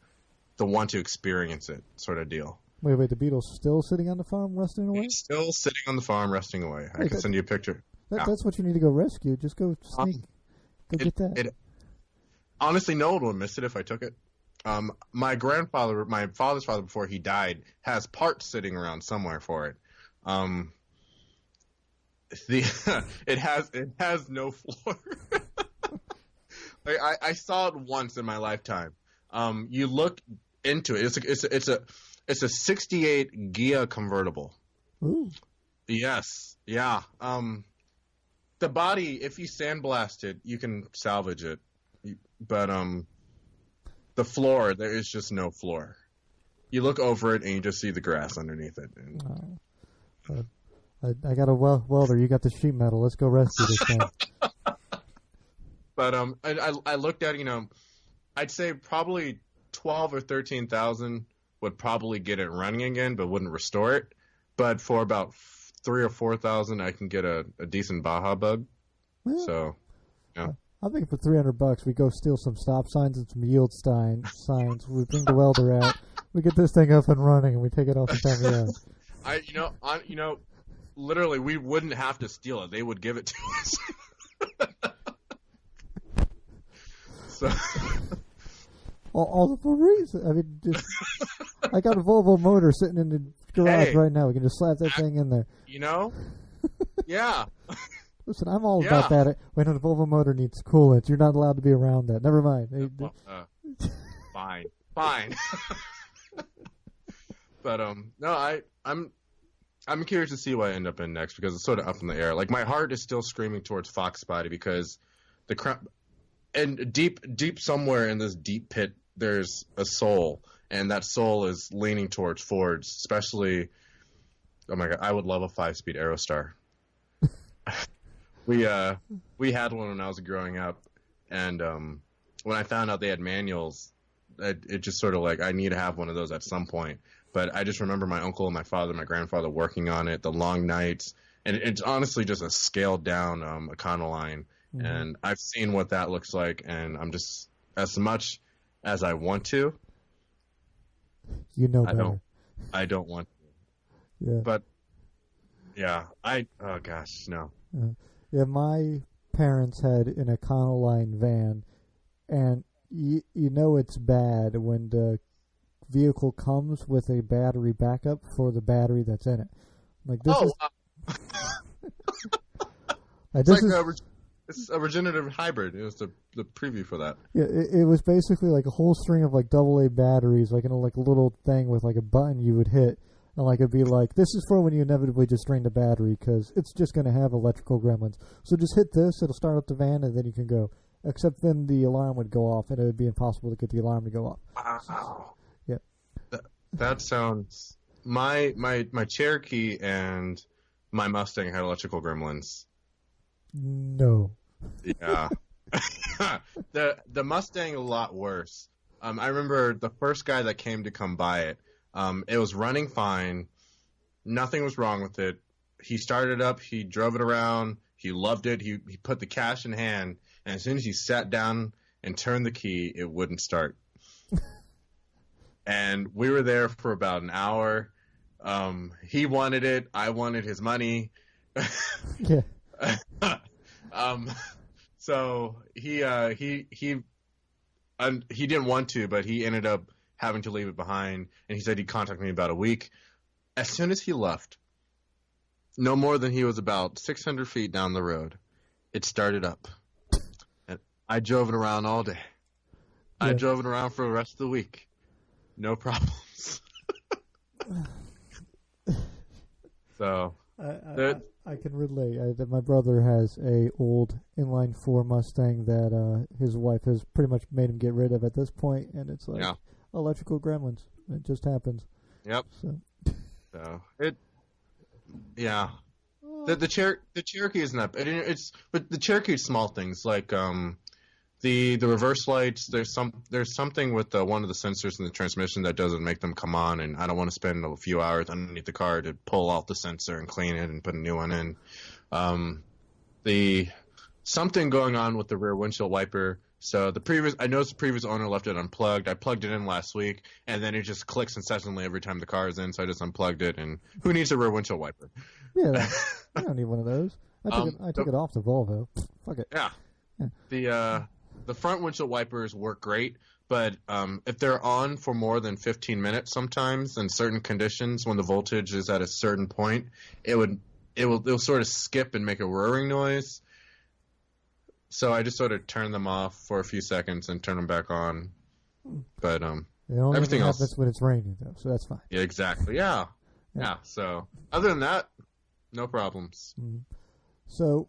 want to experience it sort of deal. Wait, the Beetle's still sitting on the farm rusting away? It's still sitting on the farm rusting away. I can send you a picture. That's what you need to go rescue. Just go sneak. Go get that. Honestly, no one would miss it if I took it. My father's father, before he died, has parts sitting around somewhere for it. It has no floor. I saw it once in my lifetime. You look into it. It's a '68 Ghia convertible. Ooh. Yes. Yeah. The body, if you sandblast it, you can salvage it. But the floor, there is just no floor. You look over it and you just see the grass underneath it. I got a welder. You got the sheet metal. Let's go rescue this thing. But I looked at I'd say probably 12 or 13,000 would probably get it running again, but wouldn't restore it. But for about 3,000 or 4,000, I can get a decent Baja Bug. Well, so, yeah. I'm thinking for $300, we go steal some stop signs and some yield signs. We bring the welder out. We get this thing up and running, and we take it off the time we have. Literally, we wouldn't have to steal it. They would give it to us. So, all for a reason. I mean, I got a Volvo motor sitting in the garage right now. We can just slap that thing in there. Yeah. Listen, I'm all about that. Wait, no, the Volvo motor needs coolant. You're not allowed to be around that. Never mind. Fine. But no, I'm curious to see what I end up in next because it's sort of up in the air. Like my heart is still screaming towards Fox Body because and deep somewhere in this deep pit there's a soul, and that soul is leaning towards Fords, especially. Oh my God, I would love a 5-speed Aerostar. We had one when I was growing up, and when I found out they had manuals, it just sort of like I need to have one of those at some point. But I just remember my uncle and my father, my grandfather working on it, the long nights, and it's honestly just a scaled down Econoline, and I've seen what that looks like, and I'm just as much as I want to. You know better. I don't want to. Yeah. But yeah, oh gosh, no. Yeah, my parents had an Econoline van, and you know it's bad when the vehicle comes with a battery backup for the battery that's in it. Like this is. It's a regenerative hybrid. It was the preview for that. Yeah, it was basically like a whole string of like AA batteries, like in a little thing with like a button you would hit, and like it'd be like, this is for when you inevitably just drain the battery because it's just going to have electrical gremlins. So just hit this, it'll start up the van, and then you can go. Except then the alarm would go off, and it would be impossible to get the alarm to go off. Wow. Yeah. That sounds. My Cherokee and my Mustang had electrical gremlins. No. Yeah. The Mustang a lot worse. I remember the first guy that came to come buy it. It was running fine. Nothing was wrong with it. He started up. He drove it around. He loved it. He put the cash in hand, and as soon as he sat down and turned the key, it wouldn't start. And we were there for about an hour. He wanted it. I wanted his money. Yeah. So he didn't want to, but he ended up having to leave it behind, and he said he'd contact me in about a week. As soon as he left, no more than he was about 600 feet down the road, it started up. And I drove it around all day. Yeah. I drove it around for the rest of the week. No problems. So I can relate. My brother has a old inline 4 Mustang that his wife has pretty much made him get rid of at this point, and it's like electrical gremlins. It just happens. Yep. So it, yeah. The Cherokee isn't that. But the Cherokee is small things like the reverse lights. There's something with one of the sensors in the transmission that doesn't make them come on, and I don't want to spend a few hours underneath the car to pull out the sensor and clean it and put a new one in. The something going on with the rear windshield wiper. So I noticed the previous owner left it unplugged. I plugged it in last week, and then it just clicks incessantly every time the car is in. So I just unplugged it. And who needs a rear windshield wiper? Yeah, I don't need one of those. I took it off the Volvo. Fuck it. Yeah. The front windshield wipers work great, but if they're on for more than 15 minutes sometimes in certain conditions when the voltage is at a certain point, it'll sort of skip and make a whirring noise. So I just sort of turn them off for a few seconds and turn them back on. But everything else happens when it's raining though, so that's fine. Yeah, exactly. Yeah. So other than that, no problems. Mm-hmm. So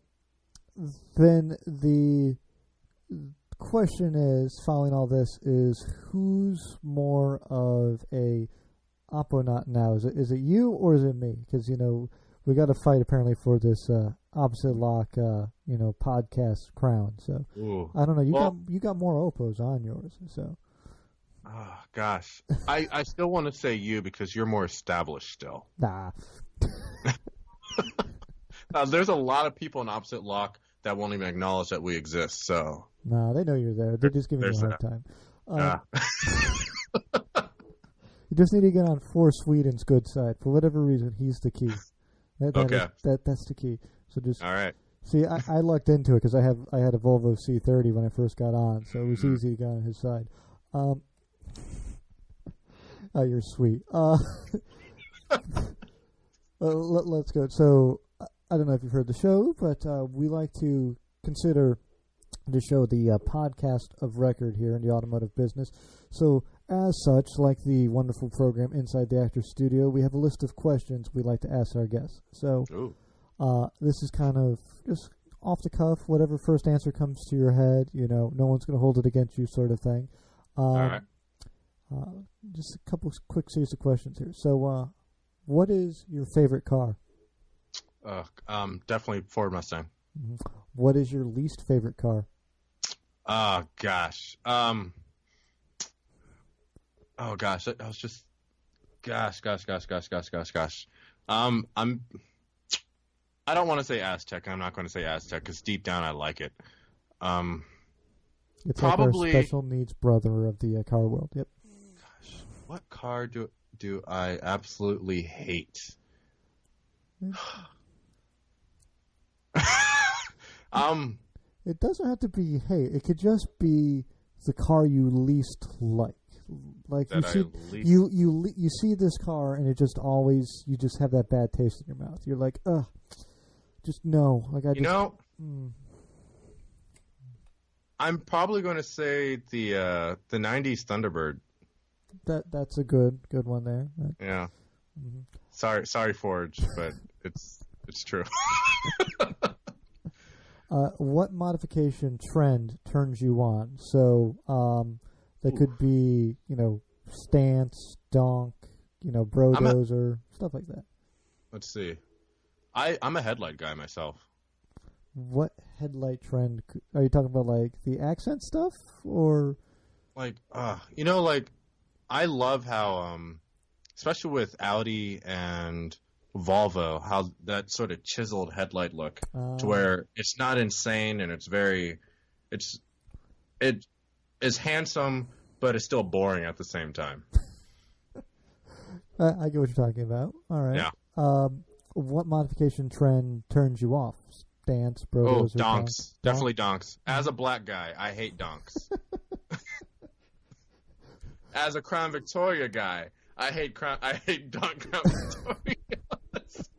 then the question is, following all this, is who's more of a opponaut now? Is it you or is it me? Because we got to fight apparently for this opposite lock podcast crown. So ooh. I don't know. You got more oppos on yours. So oh gosh, I still want to say you because you're more established still. Nah. There's a lot of people in opposite lock that won't even acknowledge that we exist. So no, they know you're there. They're just giving you a hard time. You just need to get on For Sweden's good side. For whatever reason, he's the key. That's the key. So just all right. See, I lucked into it because I had a Volvo C30 when I first got on, so it was easy to get on his side. Oh, you're sweet. Let's go. So I don't know if you've heard the show, but we like to consider the show the podcast of record here in the automotive business. So as such, like the wonderful program Inside the Actor Studio, we have a list of questions we like to ask our guests. So this is kind of just off the cuff, whatever first answer comes to your head. No one's going to hold it against you, sort of thing. All right. Just a couple quick series of questions here. So what is your favorite car? Definitely Ford Mustang. Mm-hmm. What is your least favorite car? Oh gosh. Oh gosh. I was just. Gosh. I don't want to say Aztec. I'm not going to say Aztec because deep down I like it. It's Probably like our special needs brother of the car world. Yep. Gosh, what car do I absolutely hate? It doesn't have to be hate. It could just be the car you least like. Like you see this car and it just always you just have that bad taste in your mouth. You're like, ugh, just no. Like I'm probably going to say the '90s Thunderbird. That's a good one there. Yeah. Mm-hmm. Sorry, Forge, but it's true. What modification trend turns you on? So they could be, stance, donk, brodozer, stuff like that. Let's see. I'm a headlight guy myself. What headlight trend are you talking about? Like the accent stuff, or like I love how especially with Audi and Volvo, how that sort of chiseled headlight look to where it's not insane and it is handsome, but it's still boring at the same time. I get what you're talking about. All right. Yeah. What modification trend turns you off? Stance, brodos, or donks. Definitely donks. As a black guy, I hate donks. As a Crown Victoria guy, I hate donk Crown Victorias.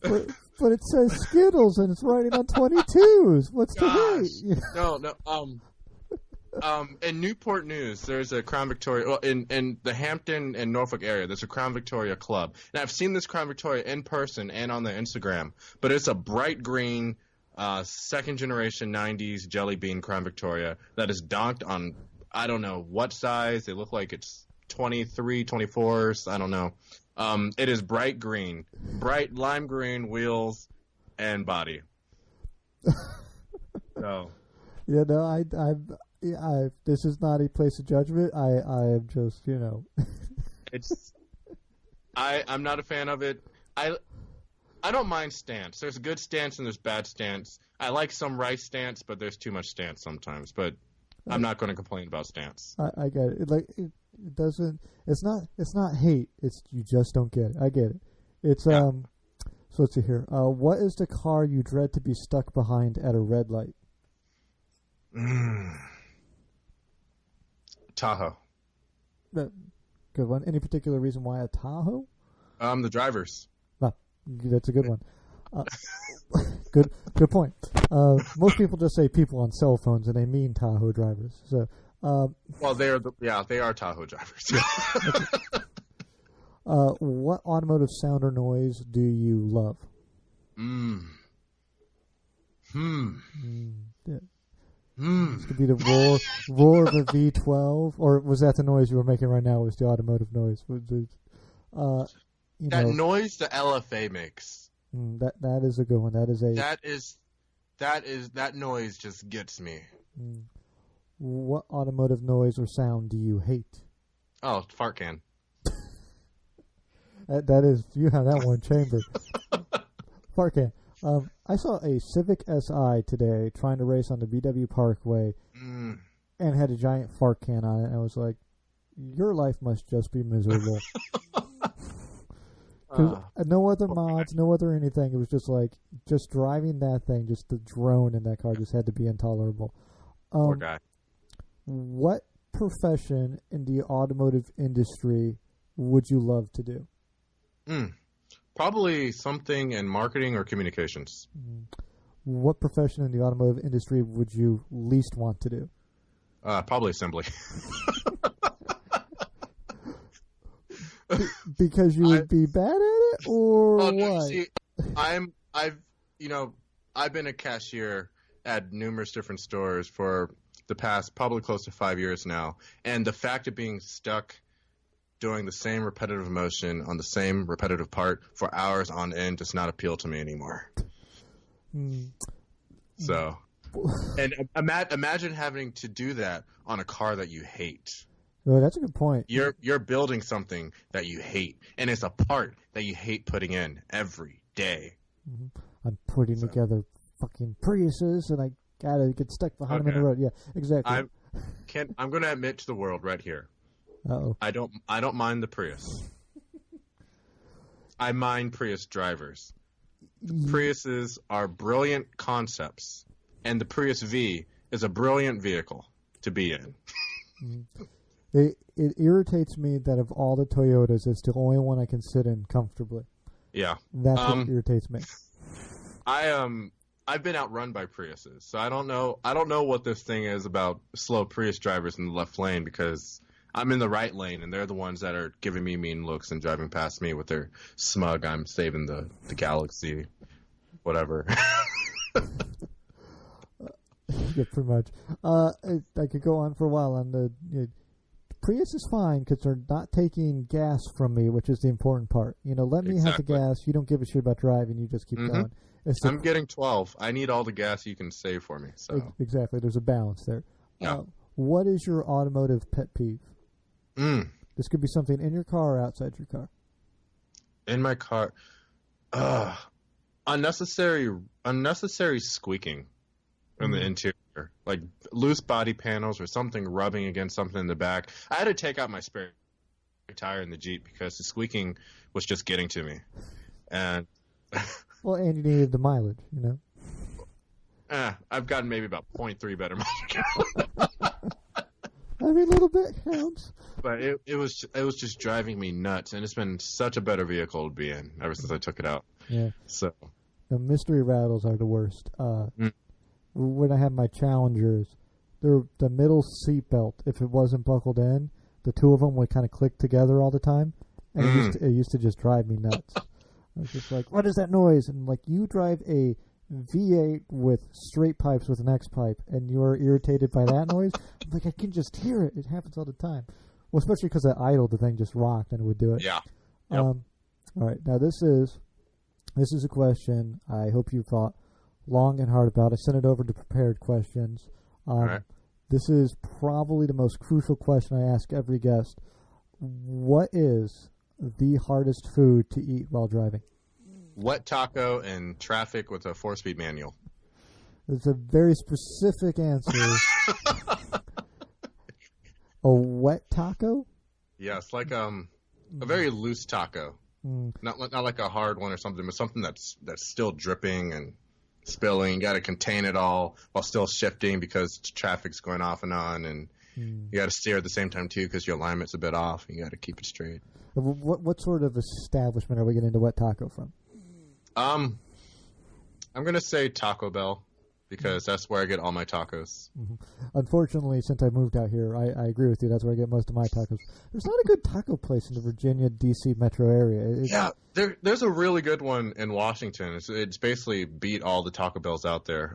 But it says Skittles and it's writing on 22s. What's the hate? No. In Newport News, there's a Crown Victoria. Well, in the Hampton and Norfolk area, there's a Crown Victoria club, and I've seen this Crown Victoria in person and on the Instagram. But it's a bright green, second generation '90s Jelly Bean Crown Victoria that is donked on. I don't know what size. They look like it's 23, 24s. I don't know. It is bright green, bright lime green wheels and body. So. Yeah, no, this is not a place of judgment. I am just, I'm not a fan of it. I don't mind stance. There's good stance and there's bad stance. I like some rice stance, but there's too much stance sometimes. But I'm not going to complain about stance. I get it. It doesn't. It's not hate. It's you just don't get it. I get it. It's So let's see here. What is the car you dread to be stuck behind at a red light? Tahoe. Good one. Any particular reason why a Tahoe? The drivers. No, that's a good one. Good point. Most people just say people on cell phones, and they mean Tahoe drivers. So, well, they are Tahoe drivers. What automotive sound or noise do you love? Yeah. This could be the roar of a V12, or was that the noise you were making right now? Was the automotive noise? Noise the LFA makes. That is a good one. That noise just gets me. What automotive noise or sound do you hate? Oh, fart can. That is, you have that one chambered. Fart can. I saw a Civic Si today trying to race on the BW Parkway and had a giant fart can on it. And I was like, your life must just be miserable. No other mods, no other anything. It was just driving that thing, just the drone in that car just had to be intolerable. Poor guy. What profession in the automotive industry would you love to do? Probably something in marketing or communications. What profession in the automotive industry would you least want to do? Probably assembly. Because you would be bad at it, or what? No, see, I've been a cashier at numerous different stores for the past probably close to 5 years now, and the fact of being stuck doing the same repetitive motion on the same repetitive part for hours on end does not appeal to me anymore. So, and imagine having to do that on a car that you hate. Oh, that's a good point. You're building something that you hate, and it's a part that you hate putting in every day. I'm putting together fucking Priuses, and I gotta get stuck behind them in the road. Yeah, exactly. I'm going to admit to the world right here. Uh-oh. I don't mind the Prius. I mind Prius drivers. Priuses are brilliant concepts, and the Prius V is a brilliant vehicle to be in. It irritates me that of all the Toyotas, it's the only one I can sit in comfortably. Yeah. That's what irritates me. I've been outrun by Priuses, so I don't know what this thing is about slow Prius drivers in the left lane, because I'm in the right lane, and they're the ones that are giving me mean looks and driving past me with their smug, I'm saving the galaxy, whatever. Yeah, pretty much. I could go on for a while on the Prius is fine because they're not taking gas from me, which is the important part. Let me have the gas. You don't give a shit about driving. You just keep going. I'm getting 12. I need all the gas you can save for me. So exactly. There's a balance there. Yeah. What is your automotive pet peeve? This could be something in your car or outside your car. In my car, unnecessary squeaking in the interior, like loose body panels or something rubbing against something in the back. I had to take out my spare tire in the Jeep because the squeaking was just getting to me. And well, and you needed the mileage, I've gotten maybe about 0.3 better mileage. Every little bit counts. But it was just driving me nuts, and it's been such a better vehicle to be in ever since I took it out. Yeah. So the mystery rattles are the worst. When I had my Challengers, the middle seat belt, if it wasn't buckled in, the two of them would kind of click together all the time, and it used to just drive me nuts. I was just like, what is that noise? And like, you drive a V8 with straight pipes with an X pipe, and you're irritated by that noise? I'm like, I can just hear it. It happens all the time. Well, especially because I idled, the thing just rocked and it would do it. Yeah. Yep. All right. Now this is a question I hope you thought long and hard about. I sent it over to prepared questions. Right. This is probably the most crucial question I ask every guest. What is the hardest food to eat while driving? Wet taco and traffic with a 4-speed manual. It's a very specific answer. A wet taco? Yes, like a very loose taco. Not like a hard one or something, but something that's still dripping and spilling. You got to contain it all while still shifting because traffic's going off and on, and you got to steer at the same time too because your alignment's a bit off. You got to keep it straight. What sort of establishment are we getting into wet taco from? I'm gonna say Taco Bell because that's where I get all my tacos. Unfortunately, since I moved out here, I agree with you. That's where I get most of my tacos. There's not a good taco place in the Virginia, D.C. metro area. There's a really good one in Washington. It's basically beat all the Taco Bells out there.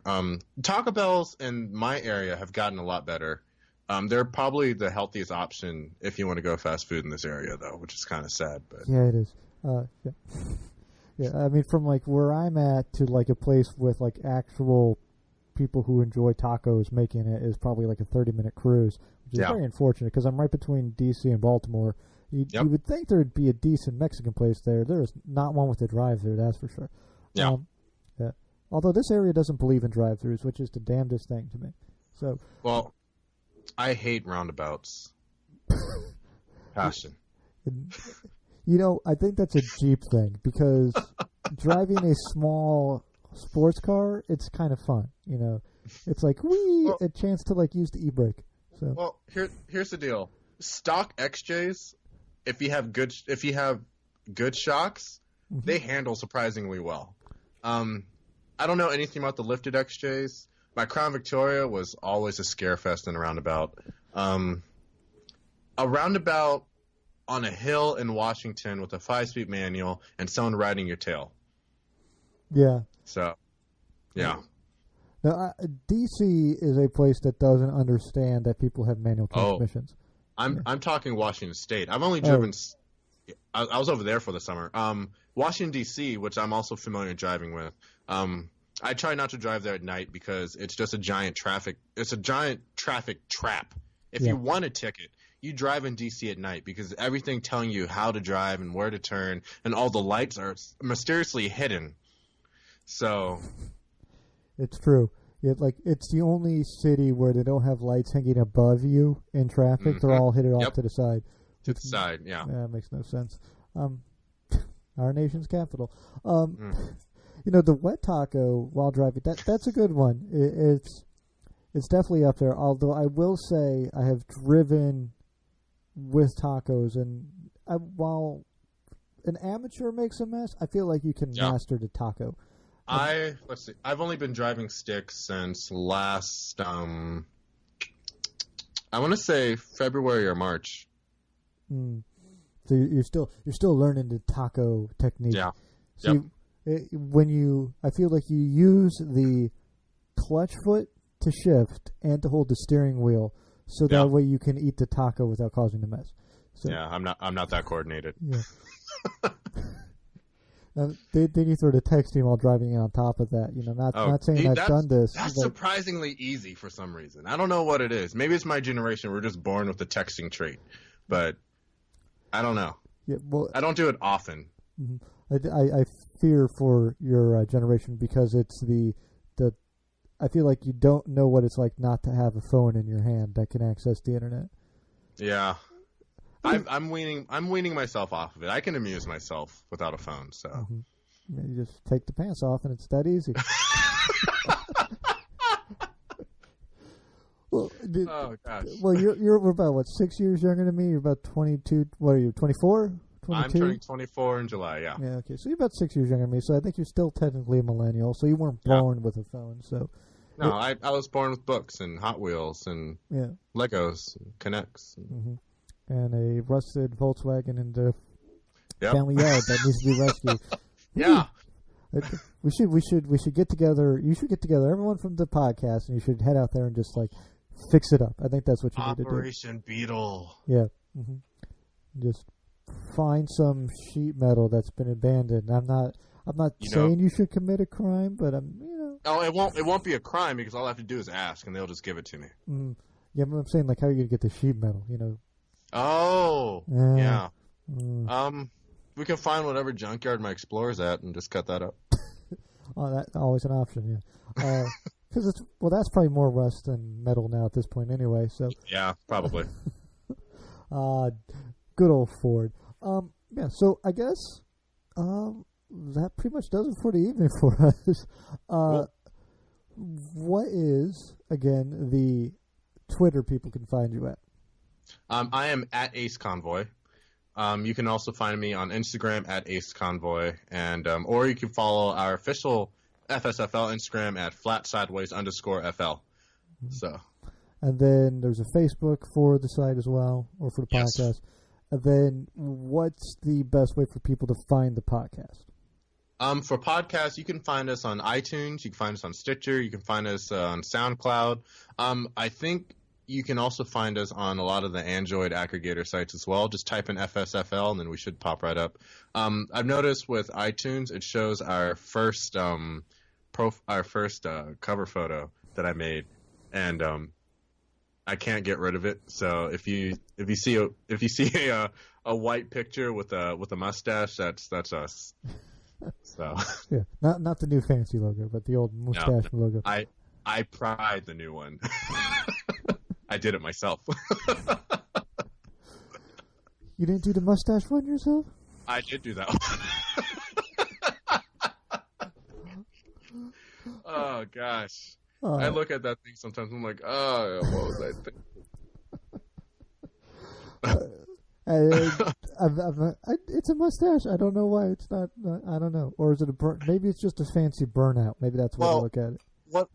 Taco Bells in my area have gotten a lot better. They're probably the healthiest option if you want to go fast food in this area, though, which is kind of sad. But yeah, it is. Yeah. Yeah, I mean, from like where I'm at to like a place with like actual people who enjoy tacos making it is probably like a 30-minute cruise, which is very unfortunate because I'm right between D.C. and Baltimore. You would think there would be a decent Mexican place there. There is not one with a drive-through, that's for sure. Yeah. Yeah. Although this area doesn't believe in drive-throughs, which is the damnedest thing to me. So. Well, I hate roundabouts. Passion. I think that's a Jeep thing because driving a small sports car, it's kind of fun. It's like a chance to like use the e-brake. So. Well, here's the deal: stock XJs, if you have good shocks, they handle surprisingly well. I don't know anything about the lifted XJs. My Crown Victoria was always a scare fest in a roundabout. A roundabout on a hill in Washington with a 5-speed manual and someone riding your tail. Yeah. So, yeah. Now, D.C. is a place that doesn't understand that people have manual transmissions. I'm talking Washington State. I've only driven. I was over there for the summer. Washington D.C., which I'm also familiar driving with. I try not to drive there at night because it's just a giant traffic. It's a giant traffic trap. If you want a ticket, you drive in DC at night because everything telling you how to drive and where to turn, and all the lights are mysteriously hidden. So, it's true. It's the only city where they don't have lights hanging above you in traffic. Mm-hmm. They're all hit off to the side. To the side, yeah. Yeah, that makes no sense. Our nation's capital. The wet taco while driving, that's a good one. It's definitely up there, although I will say I have driven with tacos, and while an amateur makes a mess, I feel like you can master the taco. Let's see. I've only been driving stick since last, I want to say February or March. So you're still learning the taco technique. Yeah. So I feel like you use the clutch foot to shift and to hold the steering wheel, so that way you can eat the taco without causing a mess. So, yeah, I'm not that coordinated. Yeah. Then you throw the texting while driving on top of that. Not saying I've done this. That's surprisingly easy for some reason. I don't know what it is. Maybe it's my generation. We're just born with the texting trait, but I don't know. Yeah, well, I don't do it often. Mm-hmm. I fear for your generation because it's the I feel like you don't know what it's like not to have a phone in your hand that can access the internet. Yeah. I'm weaning myself off of it. I can amuse myself without a phone, so. Mm-hmm. Yeah, you just take the pants off and it's that easy. Well, oh gosh. Well, you're about 6 years younger than me. You're about 22. What are you? 24? 22? I'm turning 24 in July. Yeah. Yeah. Okay. So you're about 6 years younger than me. So I think you're still technically a millennial. So you weren't born with a phone. So. No, I was born with books and Hot Wheels and Legos and Connects. And a rusted Volkswagen in the family yard that needs to be rescued. Yeah. We should get together. You should get together, everyone from the podcast, and you should head out there and just fix it up. I think that's what you need to do. Operation Beetle. Yeah. Just find some sheet metal that's been abandoned. I'm not saying you should commit a crime, but Oh, it won't be a crime because all I have to do is ask, and they'll just give it to me. Yeah, but I'm saying how are you gonna get the sheet metal? Oh, yeah. We can find whatever junkyard my Explorer's at and just cut that up. Oh, that's always an option, yeah. Because that's probably more rust than metal now at this point, anyway. So yeah, probably. Good old Ford. Yeah. So I guess that pretty much does it for the evening for us. Cool. What is again the Twitter people can find you at? I am at Ace Convoy. You can also find me on Instagram at Ace Convoy, and or you can follow our official FSFL Instagram at _FL. So, and then there's a Facebook for the site as well, or for the podcast. Yes. And then, what's the best way for people to find the podcast? For podcasts, you can find us on iTunes. You can find us on Stitcher. You can find us on SoundCloud. I think you can also find us on a lot of the Android aggregator sites as well. Just type in FSFL, and then we should pop right up. I've noticed with iTunes, it shows our first cover photo that I made, and I can't get rid of it. So if you see a white picture with a mustache, that's us. So yeah, not the new fancy logo, but the old mustache logo. I pride the new one. I did it myself. You didn't do the mustache one yourself? I did do that one. Oh, gosh. I look at that thing sometimes. I'm like, oh, what was I thinking? It's a mustache. I don't know why it's not. I don't know. Or is it maybe it's just a fancy burnout. Maybe that's why I look at it.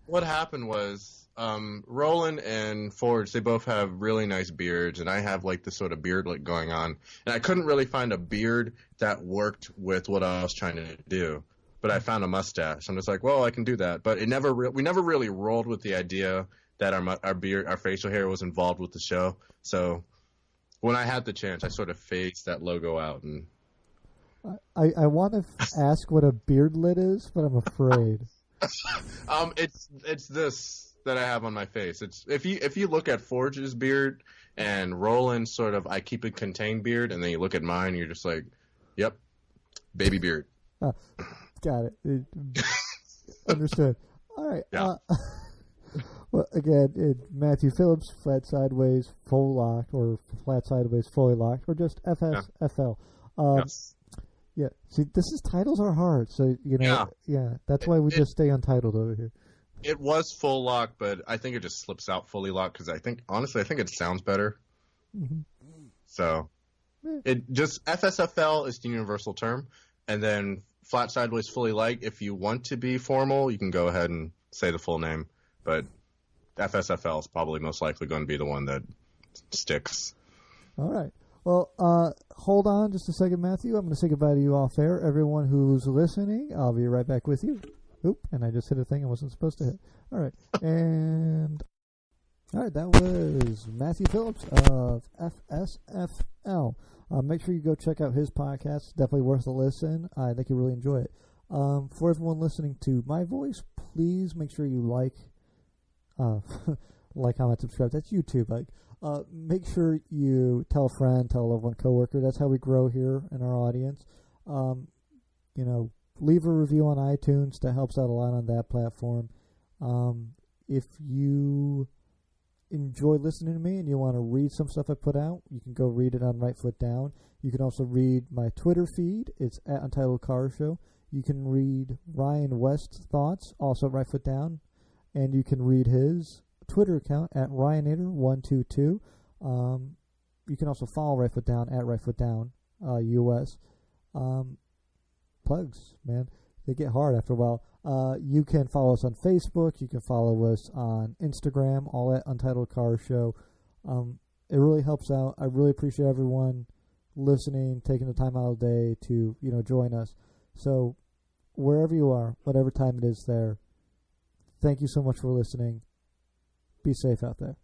What happened was Roland and Forge, they both have really nice beards, and I have this sort of beard going on, and I couldn't really find a beard that worked with what I was trying to do, but I found a mustache. I'm just like, well, I can do that, but we never really rolled with the idea that our facial hair was involved with the show. So when I had the chance, I sort of phased that logo out. And I want to ask what a beardlet is, but I'm afraid. It's this. that I have on my face. It's if you look at Forge's beard and Roland's sort of I keep it contained beard, and then you look at mine, you're just like, yep, baby beard. Got it. Understood. All right. Yeah. Well, again, Matthew Phillips, flat sideways, full locked, or flat sideways, fully locked, or just FSFL. Yes. Yeah. See, titles are hard, so yeah. That's why we just stay untitled over here. It was full lock, but I think it just slips out fully locked because I think it sounds better. Mm-hmm. So it just FSFL is the universal term, and then flat sideways fully light. If you want to be formal, you can go ahead and say the full name, but FSFL is probably most likely going to be the one that sticks. All right. Well, hold on just a second, Matthew. I'm going to say goodbye to you off air. Everyone who's listening, I'll be right back with you. Oop, and I just hit a thing I wasn't supposed to hit. All right. All right, that was Matthew Phillips of FSFL. Make sure you go check out his podcast. Definitely worth a listen. I think you'll really enjoy it. For everyone listening to my voice, please make sure you like, comment, subscribe. That's YouTube. Make sure you tell a friend, tell a loved one, coworker. That's how we grow here in our audience. Leave a review on iTunes. That helps out a lot on that platform. If you enjoy listening to me and you want to read some stuff I put out, you can go read it on Right Foot Down. You can also read my Twitter feed. It's at Untitled Car Show. You can read Ryan West's thoughts, also at Right Foot Down. And you can read his Twitter account at Ryanator122. You can also follow Right Foot Down at Right Foot Down US. Plugs, man. They get hard after a while. You can follow us on Facebook. You can follow us on Instagram, all at Untitled Car Show. It really helps out. I really appreciate everyone listening, taking the time out of the day to, join us. So wherever you are, whatever time it is there, thank you so much for listening. Be safe out there.